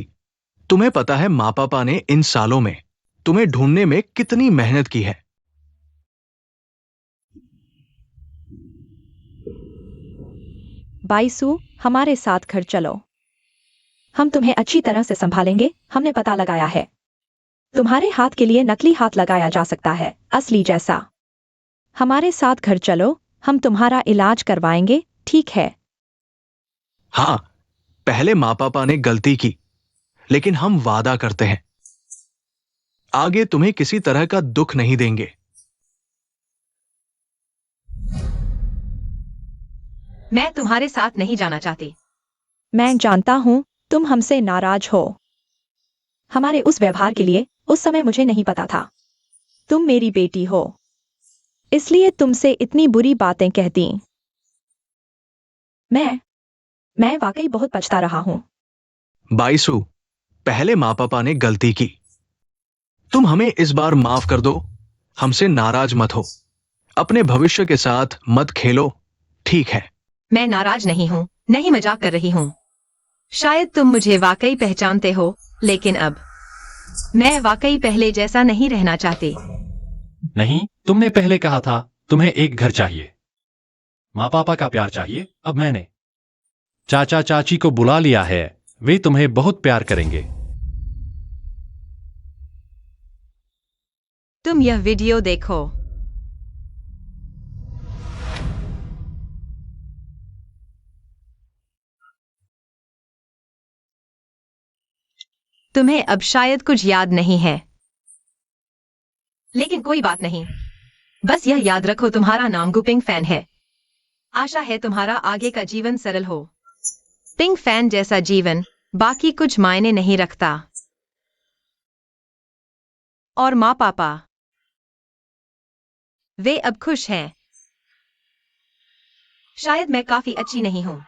तुम्हें पता है माँ पापा ने इन सालों में तुम्हें ढूंढने में कितनी मेहनत की है। बाइसू, हमारे साथ घर चलो। हम तुम्हें अच्छी तरह से संभालेंगे। हमने पता लगाया है, तुम्हारे हाथ के लिए नकली हाथ लगाया जा सकता है, असली जैसा। हमारे साथ घर चलो, हम तुम्हारा इलाज करवाएंगे, ठीक है? हाँ, पहले माँ पापा ने गलती की, लेकिन हम वादा करते हैं आगे तुम्हें किसी तरह का दुख नहीं देंगे। मैं तुम्हारे साथ नहीं जाना चाहती। मैं जानता हूं तुम हमसे नाराज हो। हमारे उस व्यवहार के लिए उस समय मुझे नहीं पता था। तुम मेरी बेटी हो, इसलिए तुमसे इतनी बुरी बातें कहती। मैं वाकई बहुत पछता रहा हूं। बाइसू, पहले माँ पापा ने गलती की, तुम हमें इस बार माफ कर दो, हमसे नाराज मत हो, अपने भविष्य के साथ मत खेलो, ठीक है? मैं नाराज नहीं हूँ, नहीं मजाक कर रही हूँ। शायद तुम मुझे वाकई पहचानते हो, लेकिन अब मैं वाकई पहले जैसा नहीं रहना चाहती। नहीं, तुमने पहले कहा था तुम्हें एक घर चाहिए, माँ पापा का प्यार चाहिए। अब मैंने चाचा चाची को बुला लिया है, वे तुम्हें बहुत प्यार करेंगे। तुम यह वीडियो देखो। तुम्हें अब शायद कुछ याद नहीं है, लेकिन कोई बात नहीं। बस यह याद रखो, तुम्हारा नाम गुपिंग फैन है। आशा है तुम्हारा आगे का जीवन सरल हो। पिंक फैन जैसा जीवन बाकी कुछ मायने नहीं रखता। और माँ पापा, वे अब खुश हैं। शायद मैं काफी अच्छी नहीं हूं,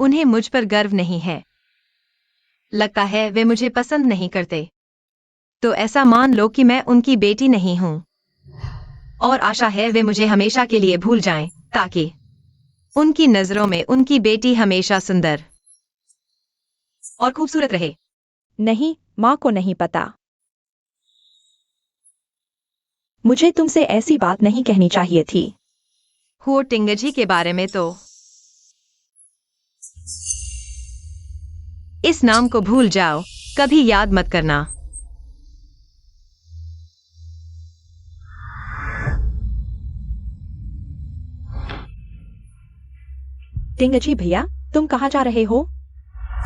उन्हें मुझ पर गर्व नहीं है। लगता है वे मुझे पसंद नहीं करते। तो ऐसा मान लो कि मैं उनकी बेटी नहीं हूं। और आशा है वे मुझे हमेशा के लिए भूल जाएं, ताकि उनकी नजरों में उनकी बेटी हमेशा सुंदर और खूबसूरत रहे। नहीं, माँ को नहीं पता। मुझे तुमसे ऐसी बात नहीं कहनी चाहिए थी। हुओ टिंगजी के बारे में तो इस नाम को भूल जाओ, कभी याद मत करना। टिंगजी भैया, तुम कहाँ जा रहे हो?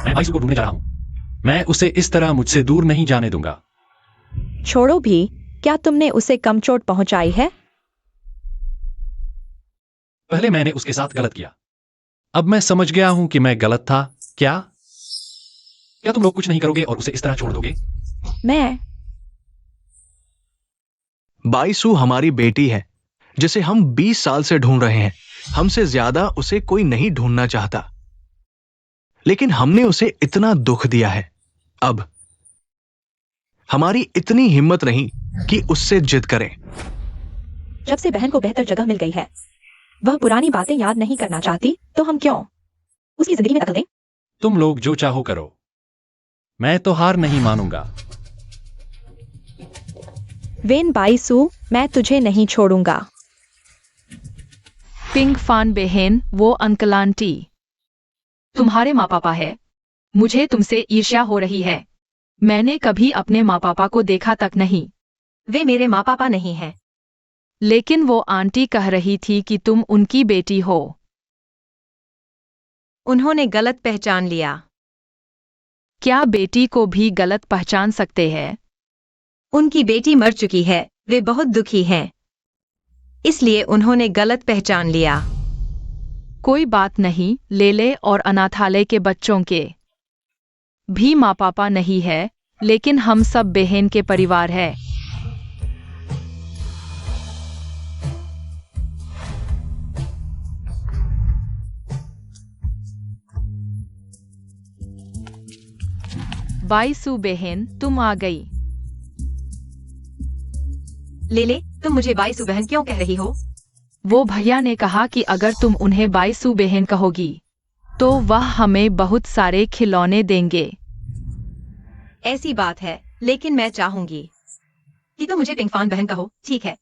मैं बाईसू को ढूंढने जा रहा हूं। मैं उसे इस तरह मुझसे दूर नहीं जाने दूंगा। छोड़ो भी, क्या तुमने उसे कम चोट पहुंचाई है? पहले मैंने उसके साथ गलत किया, अब मैं समझ गया हूं कि मैं गलत था। क्या तुम लोग कुछ नहीं करोगे और उसे इस तरह छोड़ दोगे? मैं बाईसू हमारी बेटी है, जिसे हम 20 साल से ढूंढ रहे हैं। हमसे ज्यादा उसे कोई नहीं ढूंढना चाहता, लेकिन हमने उसे इतना दुख दिया है। अब हमारी इतनी हिम्मत नहीं कि उससे जिद करें। जब से बहन को बेहतर जगह मिल गई है, वह पुरानी बातें याद नहीं करना चाहती, तो हम क्यों उसकी जिंदगी में दखल दें? तुम लोग जो चाहो करो, मैं तो हार नहीं मानूंगा। वेन बाईसू, मैं तुझे नहीं छोड़ूंगा। पिंक फैन बहन, वो अंकल आंटी, तुम्हारे माँ पापा है। मुझे तुमसे ईर्ष्या हो रही है। मैंने कभी अपने माँ पापा को देखा तक नहीं। वे मेरे माँ पापा नहीं हैं। लेकिन वो आंटी कह रही थी कि तुम उनकी बेटी हो। उन्होंने गलत पहचान लिया। क्या बेटी को भी गलत पहचान सकते हैं? उनकी बेटी मर चुकी है, वे बहुत दुखी हैं, इसलिए उन्होंने गलत पहचान लिया। कोई बात नहीं, लेले और अनाथालय के बच्चों के भी माँ पापा नहीं है, लेकिन हम सब बहन के परिवार है। बाईसू बहन, तुम आ गई। लेले, तुम मुझे बाईसू बहन क्यों कह रही हो? वो भैया ने कहा कि अगर तुम उन्हें बाईसू बहन कहोगी, तो वह हमें बहुत सारे खिलौने देंगे। ऐसी बात है, लेकिन मैं चाहूंगी कि तुम मुझे पिंक फैन बहन कहो, ठीक है?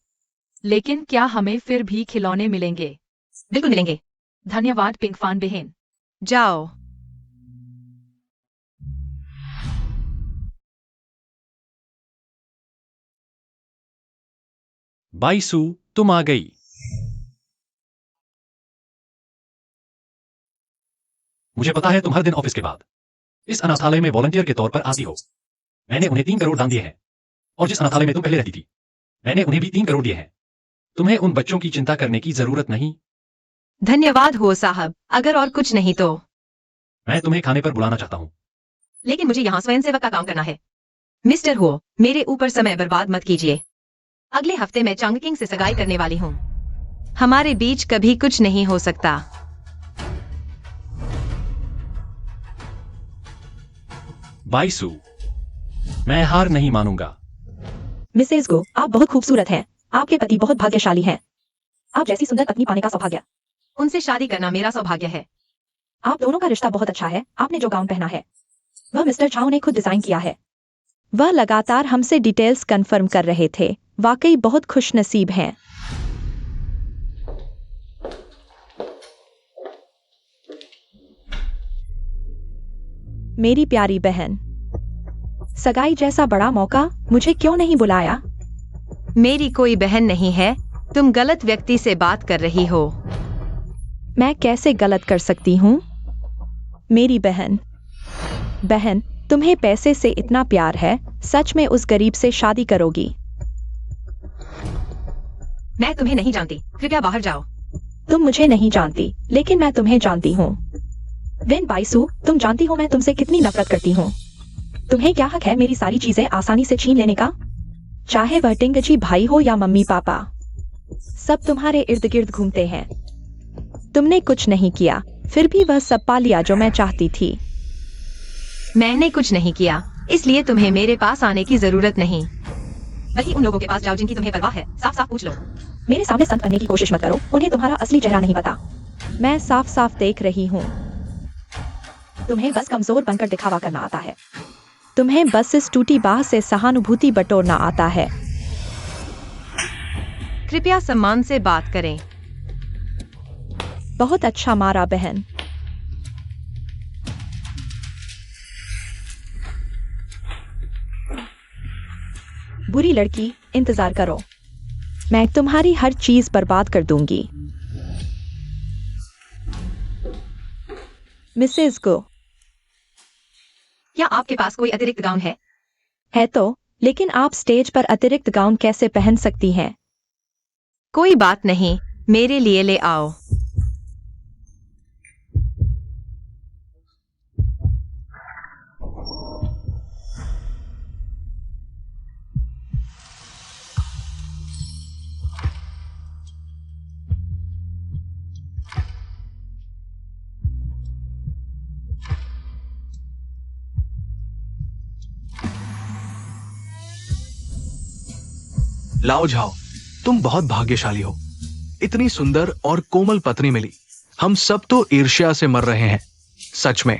लेकिन क्या हमें फिर भी खिलौने मिलेंगे? बिल्कुल मिलेंगे। धन्यवाद पिंक फैन बहन। जाओ। बाईसू, तुम आ गई। मुझे पता है तुम हर दिन ऑफिस के बाद इस अनाथालय में वॉलंटियर के तौर पर आती हो। मैंने उन्हें 3 करोड़ दान दिए हैं, और जिस अनाथालय में तुम पहले रहती थी, मैंने उन्हें भी 3 करोड़ दिए हैं। तुम्हें उन बच्चों की चिंता करने की जरूरत नहीं। धन्यवाद हो साहब, अगर और कुछ नहीं तो। मैं तुम्हें खाने पर बुलाना चाहता हूं। लेकिन मुझे यहाँ स्वयंसेवक का काम करना है। मिस्टर हो, मेरे ऊपर समय बर्बाद मत कीजिए। अगले हफ्ते मैं चांगकिंग से सगाई करने वाली हूँ। हमारे बीच कभी कुछ नहीं हो सकता। बाईसू, मैं हार नहीं मानूंगा। मिसेज गो, आप बहुत खूबसूरत हैं। आपके पति बहुत भाग्यशाली हैं। आप जैसी सुंदर पत्नी पाने का सौभाग्य। उनसे शादी करना मेरा सौभाग्य है। आप दोनों का रिश्ता बहुत अच्छा है। आपने जो गाउन पहना है वह मिस्टर झाओ ने खुद डिजाइन किया है। वह लगातार हमसे डिटेल्स कंफर्म कर रहे थे। वाकई बहुत खुशनसीब हैं। मेरी प्यारी बहन, सगाई जैसा बड़ा मौका, मुझे क्यों नहीं बुलाया? मेरी कोई बहन नहीं है। तुम गलत व्यक्ति से बात कर रही हो। मैं कैसे गलत कर सकती हूँ? मेरी बहन, तुम्हें पैसे से इतना प्यार है, सच में उस गरीब से शादी करोगी? मैं तुम्हें नहीं जानती, कृपया बाहर जाओ। तुम मुझे नहीं जानती, लेकिन मैं तुम्हें जानती हूँ। वेन बाइसू, तुम जानती हो मैं तुमसे कितनी नफरत करती हूँ। तुम्हें क्या हक है मेरी सारी चीजें आसानी से छीन लेने का? चाहे वह टिंगची भाई हो या मम्मी पापा, सब तुम्हारे इर्द गिर्द घूमते हैं। तुमने कुछ नहीं किया, फिर भी वह सब पा लिया जो मैं चाहती थी। मैंने कुछ नहीं किया, इसलिए तुम्हें मेरे पास आने की जरूरत नहीं। वही उन लोगों के पास जाओ जिनकी तुम्हें परवाह है। साफ साफ पूछ लो। मेरे सामने संत बनने की कोशिश मत करो, उन्हें तुम्हारा असली चेहरा नहीं पता। मैं साफ साफ देख रही हूँ। तुम्हें बस कमजोर बनकर दिखावा करना आता है। तुम्हें बस इस टूटी बाह से सहानुभूति बटोरना आता है। कृपया सम्मान से बात करें। बहुत अच्छा मारा बहन। बुरी लड़की, इंतजार करो। मैं तुम्हारी हर चीज बर्बाद कर दूंगी। मिसेज को, क्या आपके पास कोई अतिरिक्त गाउन है? है तो, लेकिन आप स्टेज पर अतिरिक्त गाउन कैसे पहन सकती हैं? कोई बात नहीं, मेरे लिए ले आओ। लाओ झाओ, तुम बहुत भाग्यशाली हो। इतनी सुंदर और कोमल पत्नी मिली। हम सब तो ईर्ष्या से मर रहे हैं। सच में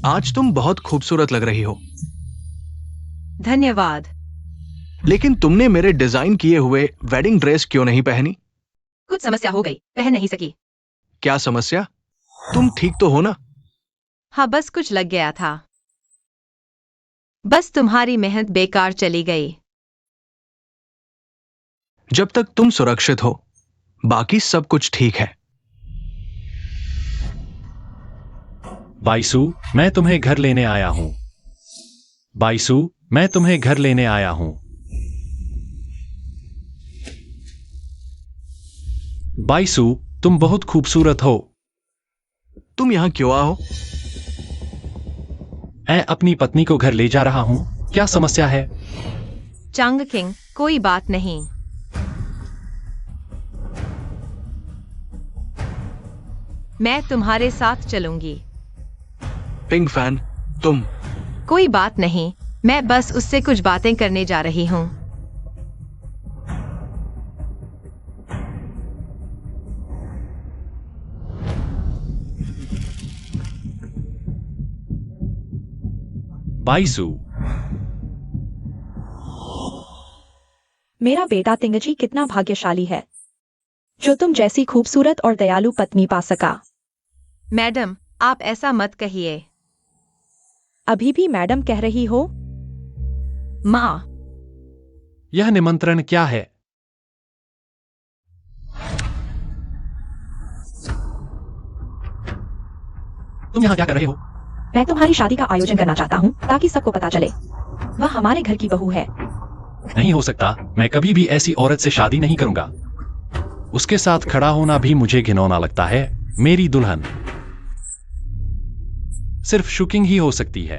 आज तुम बहुत खूबसूरत लग रही हो। धन्यवाद। लेकिन तुमने मेरे डिजाइन किए हुए वेडिंग ड्रेस क्यों नहीं पहनी? कुछ समस्या हो गई, पहन नहीं सकी। क्या समस्या? तुम ठीक तो हो ना? हाँ, बस कुछ लग गया था। बस तुम्हारी मेहनत बेकार चली गई। जब तक तुम सुरक्षित हो, बाकी सब कुछ ठीक है। बाइसू, मैं तुम्हें घर लेने आया हूं। बाइसू, मैं तुम्हें घर लेने आया हूं। बाइसू, तुम बहुत खूबसूरत हो। तुम यहां क्यों आओ? मैं अपनी पत्नी को घर ले जा रहा हूं। क्या समस्या है? चांग किंग, कोई बात नहीं। मैं तुम्हारे साथ चलूंगी। पिंक फैन, तुम। कोई बात नहीं, मैं बस उससे कुछ बातें करने जा रही हूँ। बाइसू, मेरा बेटा तिंगजी कितना भाग्यशाली है, जो तुम जैसी खूबसूरत और दयालु पत्नी पा सका। मैडम, आप ऐसा मत कहिए। अभी भी मैडम कह रही हो? माँ, यह निमंत्रण क्या है? तुम यहां क्या कर रहे हो? मैं तुम्हारी शादी का आयोजन करना चाहता हूँ ताकि सबको पता चले वह हमारे घर की बहू है। नहीं हो सकता। मैं कभी भी ऐसी औरत से शादी नहीं करूंगा। उसके साथ खड़ा होना भी मुझे घिनौना लगता है। मेरी दुल्हन सिर्फ शुकिंग ही हो सकती है।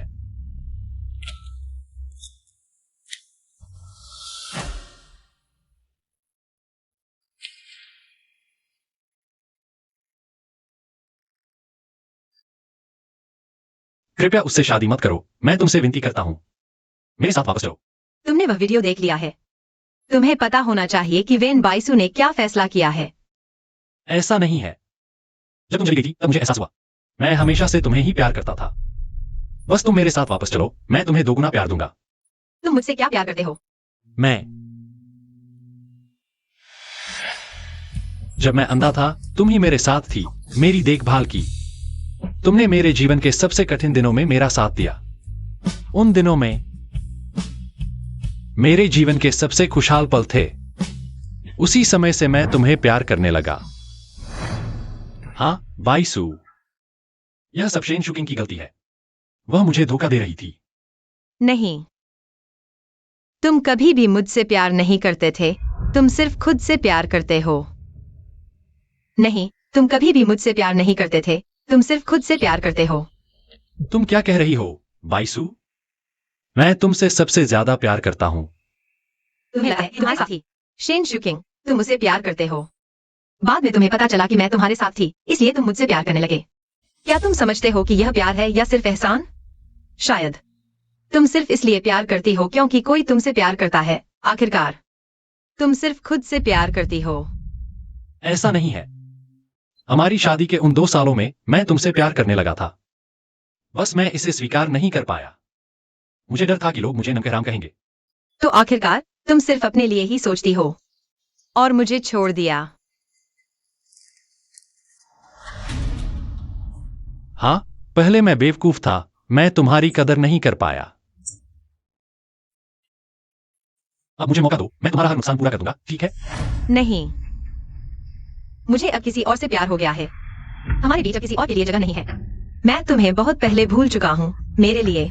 कृपया उससे शादी मत करो। मैं तुमसे विनती करता हूं। मेरे साथ वापस चलो। तुमने वह वीडियो देख लिया है। तुम्हें पता होना चाहिए कि वेन बाइसू ने क्या फैसला किया है। ऐसा नहीं है। जब तुम चली गई थी तब मुझे एहसास हुआ मैं हमेशा से तुम्हें ही प्यार करता था। बस तुम मेरे साथ वापस चलो, मैं तुम्हें दोगुना प्यार दूंगा। तुम मुझसे क्या प्यार करते हो? जब मैं अंधा था तुम ही मेरे साथ थी, मेरी देखभाल की। तुमने मेरे जीवन के सबसे कठिन दिनों में मेरा साथ दिया। उन दिनों में मेरे जीवन के सबसे खुशहाल पल थे। उसी समय से मैं तुम्हें प्यार करने लगा। हाँ बाइसू, यह सब शेन शुकिंग की गलती है। वह मुझे धोखा दे रही थी। नहीं, तुम कभी भी मुझसे प्यार नहीं करते थे। तुम सिर्फ खुद से प्यार करते हो। नहीं, तुम कभी भी मुझसे प्यार नहीं करते थे। तुम सिर्फ खुद से प्यार करते हो। तुम क्या कह रही हो बाइसू? मैं तुमसे सबसे ज्यादा प्यार करता हूं। तुम्हें लगा है कि तुम्हारे साथ थी। शेन शुकिंग, तुम मुझसे प्यार करते हो। बाद में तुम्हें पता चला कि मैं तुम्हारे साथ थी, इसलिए तुम मुझसे प्यार करने लगे। क्या तुम समझते हो कि यह प्यार है या सिर्फ एहसान? शायद तुम सिर्फ इसलिए प्यार करती हो क्योंकि कोई तुमसे प्यार करता है। आखिरकार तुम सिर्फ खुद से प्यार करती हो। ऐसा नहीं है। हमारी शादी के उन 2 सालों में मैं तुमसे प्यार करने लगा था। बस मैं इसे स्वीकार नहीं कर पाया। मुझे डर था कि लोग मुझे नमकहराम कहेंगे। तो आखिरकार तुम सिर्फ अपने लिए ही सोचती हो और मुझे छोड़ दिया। हाँ, पहले मैं बेवकूफ था। मैं तुम्हारी कदर नहीं कर पाया। अब मुझे मौका दो, मैं तुम्हारा हर नुकसान पूरा कर दूंगा, ठीक है? नहीं, मुझे अब किसी और से प्यार हो गया है। हमारे बीच अब किसी और के लिए जगह नहीं है। मैं तुम्हें बहुत पहले भूल चुका हूँ। मेरे लिए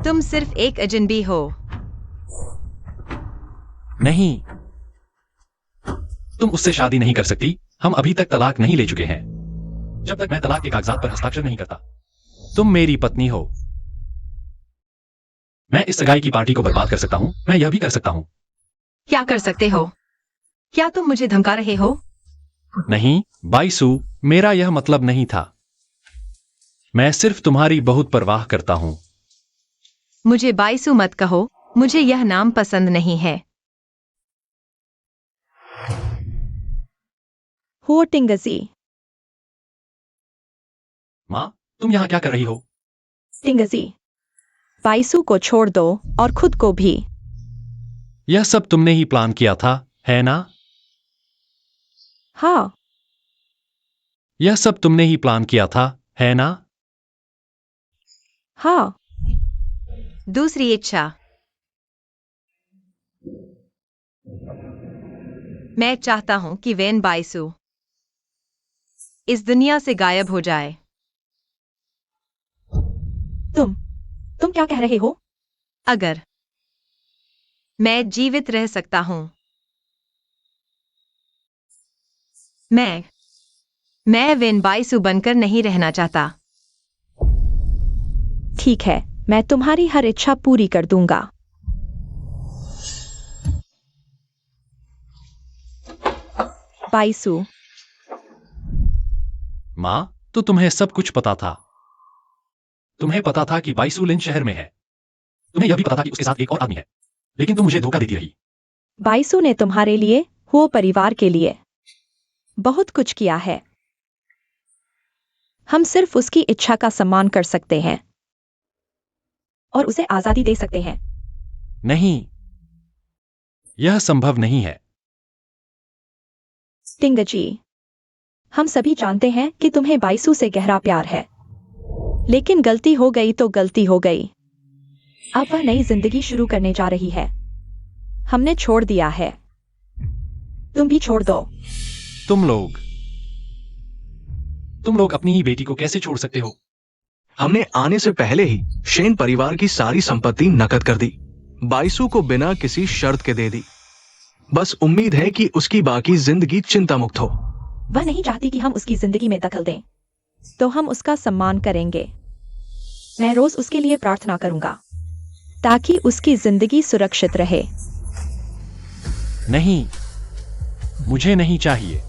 तुम सिर्फ एक अजनबी हो। नहीं, तुम उससे शादी नहीं कर सकती। हम अभी तक तलाक नहीं ले चुके हैं। जब तक मैं तलाक के कागजात पर हस्ताक्षर नहीं करता। तुम मेरी पत्नी हो। मैं इस सगाई की पार्टी को बर्बाद कर सकता हूं। मैं यह भी कर सकता हूं। क्या कर सकते हो? क्या तुम मुझे धमका रहे हो? नहीं बाइसू, मेरा यह मतलब नहीं था। मैं सिर्फ तुम्हारी बहुत परवाह करता हूं। मुझे बाइसू मत कहो। मुझे यह नाम पसंद नहीं है। हो टिंगजी। मां, तुम यहां क्या कर रही हो? टिंगजी, बाइसू को छोड़ दो और खुद को भी। यह सब तुमने ही प्लान किया था, है ना? हाँ, यह सब तुमने ही प्लान किया था, है ना? हाँ। दूसरी इच्छा। मैं चाहता हूं कि वेन बाइसू इस दुनिया से गायब हो जाए। तुम क्या कह रहे हो? अगर मैं जीवित रह सकता हूं, मैं वेन बाइसू बनकर नहीं रहना चाहता। ठीक है, मैं तुम्हारी हर इच्छा पूरी कर दूंगा। बाइसू, मां, तो तुम्हें सब कुछ पता था। तुम्हें पता था कि बाइसू लिन शहर में है। तुम्हें यह भी पता था कि उसके साथ एक और आदमी है। लेकिन तुम मुझे धोखा देती रही। बाइसू ने तुम्हारे लिए, वो परिवार के लिए बहुत कुछ किया है। हम सिर्फ उसकी इच्छा का सम्मान कर सकते हैं और उसे आजादी दे सकते हैं। नहीं, यह संभव नहीं है। टिंगजी, हम सभी जानते हैं कि तुम्हें बाइसू से गहरा प्यार है। लेकिन गलती हो गई तो गलती हो गई। अब वह नई जिंदगी शुरू करने जा रही है। हमने छोड़ दिया है। तुम भी छोड़ दो। तुम लोग अपनी ही बेटी को कैसे छोड़ सकते हो? हमने आने से पहले ही शेन परिवार की सारी संपत्ति नकद कर दी। बाइसू को बिना किसी शर्त के दे दी। बस उम्मीद है कि उसकी बाकी जिंदगी चिंता मुक्त हो। वह नहीं चाहती कि हम उसकी जिंदगी में दखल दें, तो हम उसका सम्मान करेंगे। मैं रोज उसके लिए प्रार्थना करूंगा ताकि उसकी जिंदगी सुरक्षित रहे। नहीं, मुझे नहीं चाहिए।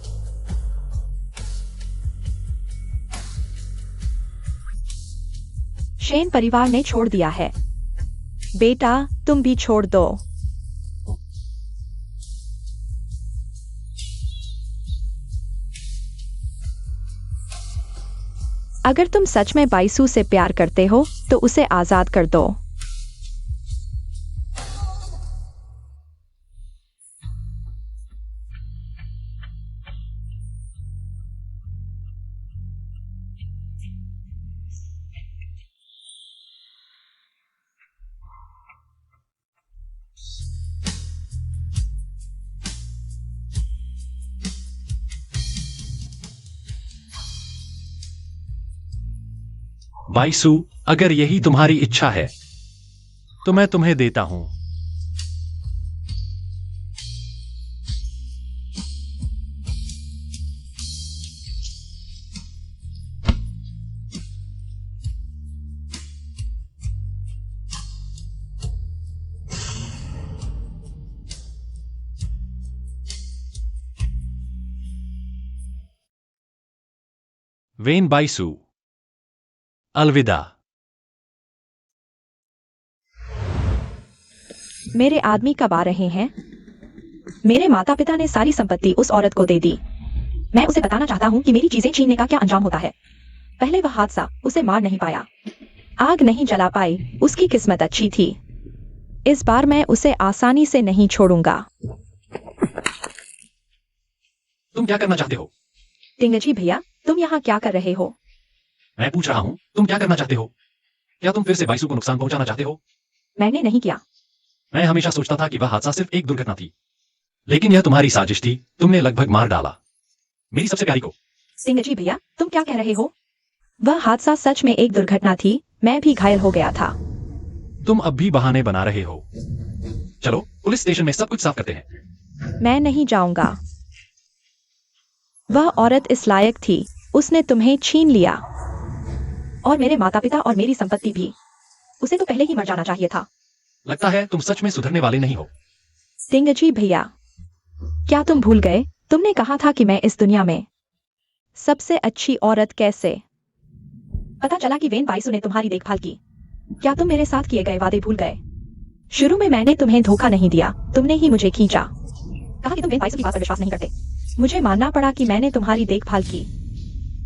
शेन परिवार ने छोड़ दिया है। बेटा, तुम भी छोड़ दो। अगर तुम सच में बाइसू से प्यार करते हो तो उसे आजाद कर दो। बाइसू, अगर यही तुम्हारी इच्छा है तो मैं तुम्हें देता हूं। वेन बाइसू, अलविदा। मेरे आदमी कब आ रहे हैं? मेरे माता पिता ने सारी संपत्ति उस औरत को दे दी। मैं उसे बताना चाहता हूँ कि मेरी चीजें छीनने का क्या अंजाम होता है। पहले वह हादसा उसे मार नहीं पाया, आग नहीं जला पाई, उसकी किस्मत अच्छी थी। इस बार मैं उसे आसानी से नहीं छोड़ूंगा। तुम क्या करना चाहते हो? टिंगजी भैया, तुम यहाँ क्या कर रहे हो? मैं पूछ रहा हूं, तुम क्या करना चाहते हो? क्या तुम फिर से बाइसू को नुकसान पहुंचाना चाहते हो? मैंने नहीं किया। मैं हमेशा सोचता था कि वह हादसा सिर्फ एक दुर्घटना थी, लेकिन यह तुम्हारी साजिश थी। तुमने लगभग मार डाला मेरी सबसे प्यारी को। टिंगजी भैया, तुम क्या कह रहे हो? वह हादसा सच में एक दुर्घटना थी। मैं भी घायल हो गया था। तुम अब भी बहाने बना रहे हो। चलो पुलिस स्टेशन में सब कुछ साफ करते हैं। मैं नहीं जाऊंगा। वह औरत इस लायक थी, उसने तुम्हें छीन लिया, और मेरे माता पिता और मेरी संपत्ति भी। उसे तो पहले ही मर जाना चाहिए था। लगता है तुम सच में सुधरने वाले नहीं हो। टिंगजी भैया, क्या तुम भूल गए? तुमने कहा था कि मैं इस दुनिया में सबसे अच्छी औरत कैसे? पता चला कि वेन बाइसू ने तुम्हारी देखभाल की। क्या तुम मेरे साथ किए गए वादे भूल गए? शुरू में मैंने तुम्हें धोखा नहीं दिया, तुमने ही मुझे खींचा। कहा कि तुम वेन बाइसू की बात पर विश्वास नहीं करते। मुझे मानना पड़ा कि मैंने तुम्हारी देखभाल की।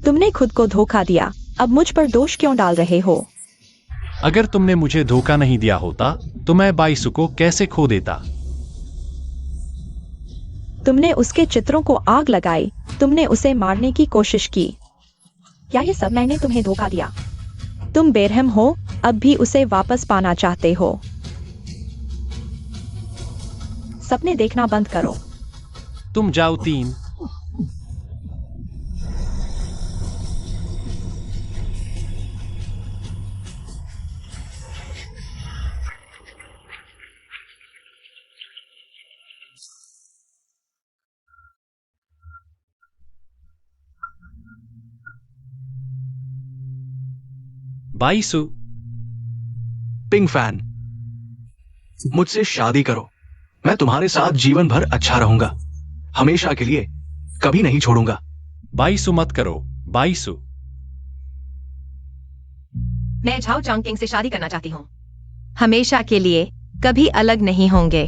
तुमने खुद को धोखा दिया। अब मुझ पर दोष क्यों डाल रहे हो? अगर तुमने मुझे धोखा नहीं दिया होता तो मैं बाइसू को कैसे खो देता? तुमने उसके चित्रों को आग लगाई, तुमने उसे मारने की कोशिश की। क्या ये सब मैंने तुम्हें धोखा दिया? तुम बेरहम हो, अब भी उसे वापस पाना चाहते हो। सपने देखना बंद करो। तुम जाओ तीन। बाइसू, पिंग फैन, मुझसे शादी करो। मैं तुम्हारे साथ जीवन भर अच्छा रहूंगा, हमेशा के लिए, कभी नहीं छोड़ूंगा। बाइसू मत करो। बाइसू, मैं झाओ चांगकिंग से शादी करना चाहती हूँ, हमेशा के लिए, कभी अलग नहीं होंगे।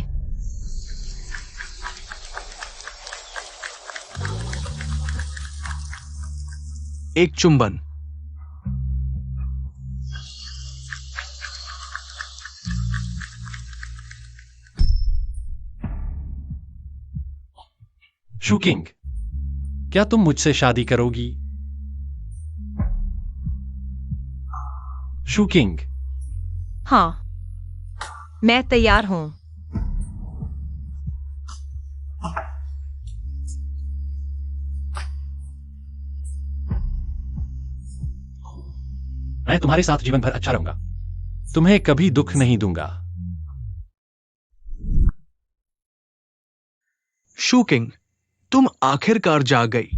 एक चुंबन। शूकिंग, क्या तुम मुझसे शादी करोगी? शूकिंग, हाँ, मैं तैयार हूँ। मैं तुम्हारे साथ जीवन भर अच्छा रहूंगा, तुम्हें कभी दुख नहीं दूंगा। शूकिंग, तुम आखिरकार जाग गई।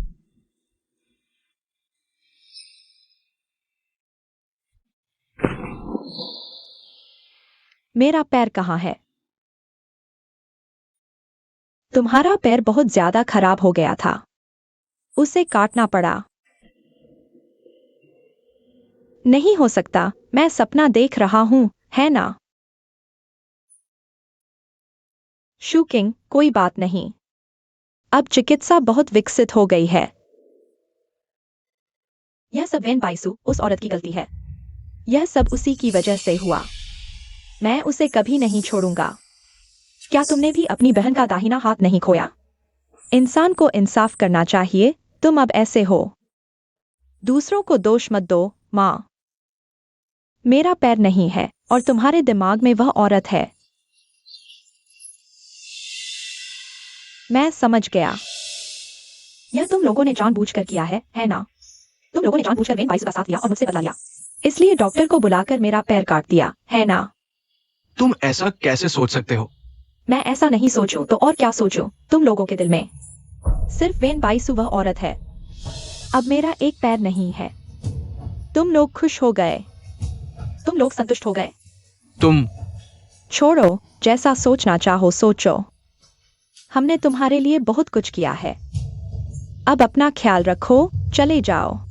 मेरा पैर कहाँ है? तुम्हारा पैर बहुत ज्यादा खराब हो गया था, उसे काटना पड़ा। नहीं हो सकता, मैं सपना देख रहा हूं, है ना? शूकिंग, कोई बात नहीं। अब चिकित्सा बहुत विकसित हो गई है। यह सब वेन बाइसु, उस औरत की गलती है। यह सब उसी की वजह से हुआ। मैं उसे कभी नहीं छोड़ूंगा। क्या तुमने भी अपनी बहन का दाहिना हाथ नहीं खोया? इंसान को इंसाफ करना चाहिए। तुम अब ऐसे हो। दूसरों को दोष मत दो, माँ। मेरा पैर नहीं है और तुम्हारे दिमाग में वह औरत है। मैं समझ गया। यह तुम लोगों ने जानबूझकर किया है ना? तुम लोगों ने जानबूझकर वेन बाइसु का साथ दिया और मुझसे बदला लिया। इसलिए डॉक्टर को बुलाकर मेरा पैर काट दिया, है ना? तुम ऐसा कैसे सोच सकते हो? मैं ऐसा नहीं सोचूं तो और क्या सोचूं? तुम लोगों के दिल में सिर्फ वेन बाइसु वह औरत है। अब मेरा एक पैर नहीं है। तुम लोग खुश हो गए। तुम लोग संतुष्ट हो गए। तुम छोड़ो, जैसा सोचना चाहो सोचो। हमने तुम्हारे लिए बहुत कुछ किया है। अब अपना ख्याल रखो, चले जाओ।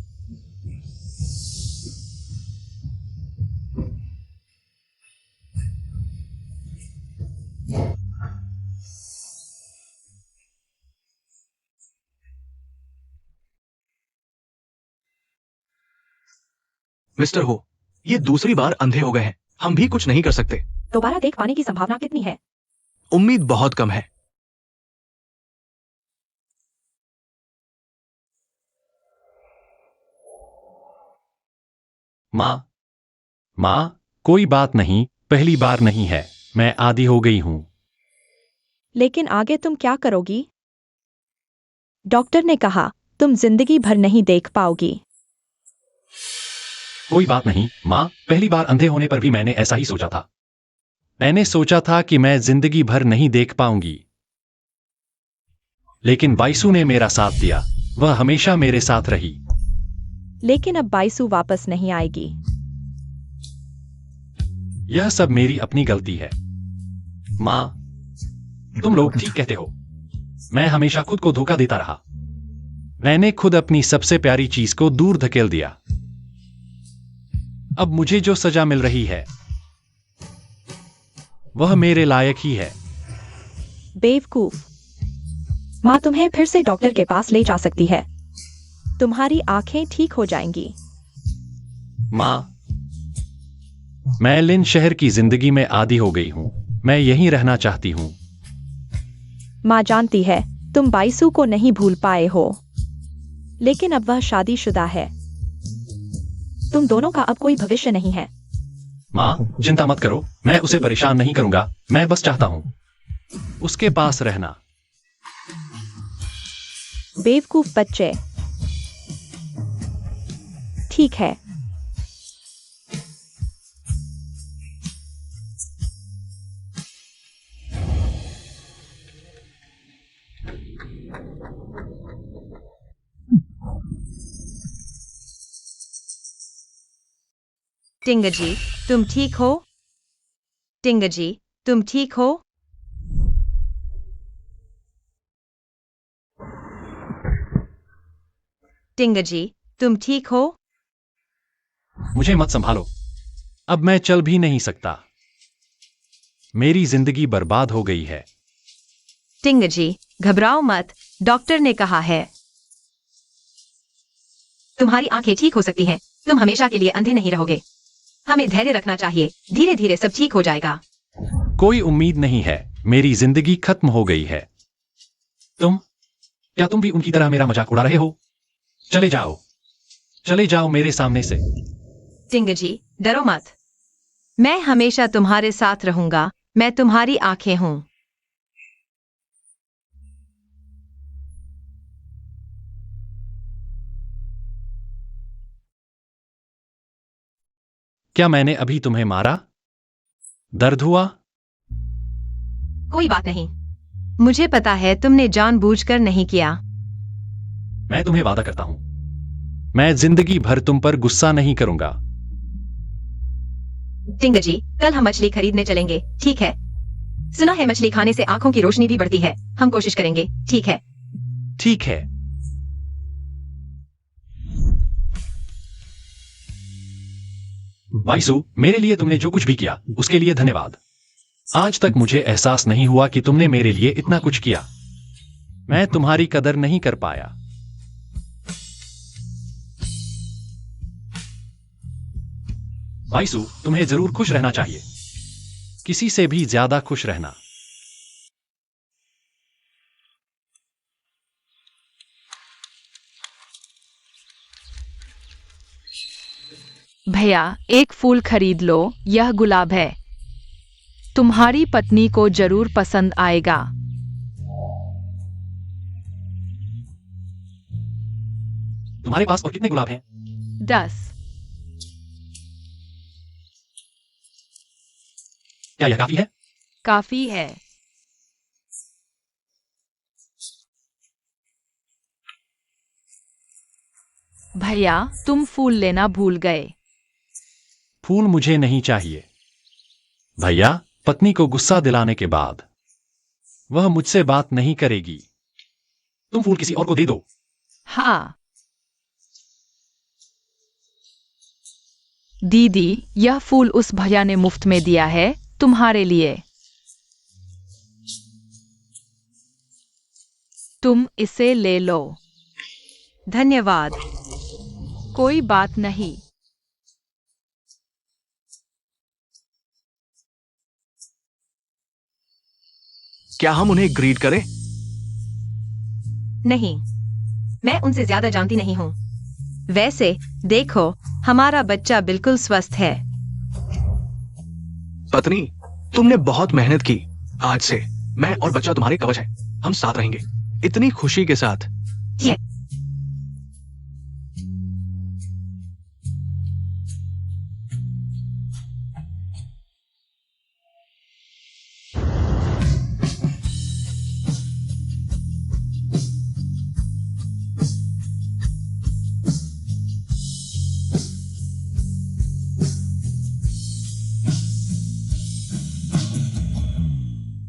मिस्टर हो, ये दूसरी बार अंधे हो गए हैं। हम भी कुछ नहीं कर सकते। दोबारा देख पाने की संभावना कितनी है? उम्मीद बहुत कम है। माँ, कोई बात नहीं, पहली बार नहीं है। मैं आदी हो गई हूं। लेकिन आगे तुम क्या करोगी? डॉक्टर ने कहा तुम जिंदगी भर नहीं देख पाओगी। कोई बात नहीं, माँ, पहली बार अंधे होने पर भी मैंने ऐसा ही सोचा था। मैंने सोचा था कि मैं जिंदगी भर नहीं देख पाऊंगी। लेकिन बाइसु ने मेरा साथ दिया। वह हमेशा मेरे साथ रही। लेकिन अब बाइसु वापस नहीं आएगी। यह सब मेरी अपनी गलती है। माँ, तुम लोग ठीक कहते हो। मैं हमेशा खुद को धोखा देता रहा। मैंने खुद अपनी सबसे प्यारी चीज को दूर धकेल दिया। अब मुझे जो सजा मिल रही है वह मेरे लायक ही है। बेवकूफ। माँ तुम्हें फिर से डॉक्टर के पास ले जा सकती है। तुम्हारी आंखें ठीक हो जाएंगी। माँ, मैं लिन शहर की जिंदगी में आदी हो गई हूं। मैं यहीं रहना चाहती हूं। माँ जानती है तुम बाइसु को नहीं भूल पाए हो, लेकिन अब वह शादीशुदा है। तुम दोनों का अब कोई भविष्य नहीं है। माँ, चिंता मत करो, मैं उसे परेशान नहीं करूंगा। मैं बस चाहता हूं उसके पास रहना। बेवकूफ बच्चे। ठीक है। टिंगजी, तुम ठीक हो? टिंगजी, तुम ठीक हो? टिंगजी, तुम ठीक हो? मुझे मत संभालो। अब मैं चल भी नहीं सकता। मेरी जिंदगी बर्बाद हो गई है। टिंगजी, घबराओ मत, डॉक्टर ने कहा है तुम्हारी आंखें ठीक हो सकती हैं। तुम हमेशा के लिए अंधे नहीं रहोगे। हमें धैर्य रखना चाहिए। धीरे धीरे सब ठीक हो जाएगा। कोई उम्मीद नहीं है। मेरी जिंदगी खत्म हो गई है। क्या तुम भी उनकी तरह मेरा मजाक उड़ा रहे हो? चले जाओ, चले जाओ मेरे सामने से। टिंगजी, डरो मत। मैं हमेशा तुम्हारे साथ रहूंगा। मैं तुम्हारी आंखें हूं। क्या मैंने अभी तुम्हें मारा? दर्द हुआ? कोई बात नहीं। मुझे पता है तुमने जानबूझकर नहीं किया। मैं तुम्हें वादा करता हूं, मैं जिंदगी भर तुम पर गुस्सा नहीं करूंगा। टिंगजी, कल हम मछली खरीदने चलेंगे, ठीक है? सुना है मछली खाने से आंखों की रोशनी भी बढ़ती है। हम कोशिश करेंगे, ठीक है? ठीक है। बाइसु, मेरे लिए तुमने जो कुछ भी किया उसके लिए धन्यवाद। आज तक मुझे एहसास नहीं हुआ कि तुमने मेरे लिए इतना कुछ किया। मैं तुम्हारी कदर नहीं कर पाया। वाइसु, तुम्हें जरूर खुश रहना चाहिए, किसी से भी ज्यादा खुश रहना। भैया, एक फूल खरीद लो, यह गुलाब है। तुम्हारी पत्नी को जरूर पसंद आएगा। तुम्हारे पास और कितने गुलाब हैं? 10। क्या यह काफी है? काफी है। भैया, तुम फूल लेना भूल गए। फूल मुझे नहीं चाहिए। भैया, पत्नी को गुस्सा दिलाने के बाद वह मुझसे बात नहीं करेगी। तुम फूल किसी और को दे दो। हाँ दीदी, यह फूल उस भैया ने मुफ्त में दिया है, तुम्हारे लिए। तुम इसे ले लो। धन्यवाद। कोई बात नहीं। क्या हम उन्हें ग्रीट करें? नहीं, मैं उनसे ज्यादा जानती नहीं हूँ। वैसे देखो, हमारा बच्चा बिल्कुल स्वस्थ है। पत्नी, तुमने बहुत मेहनत की। आज से मैं और बच्चा तुम्हारे कवच है। हम साथ रहेंगे, इतनी खुशी के साथ। ये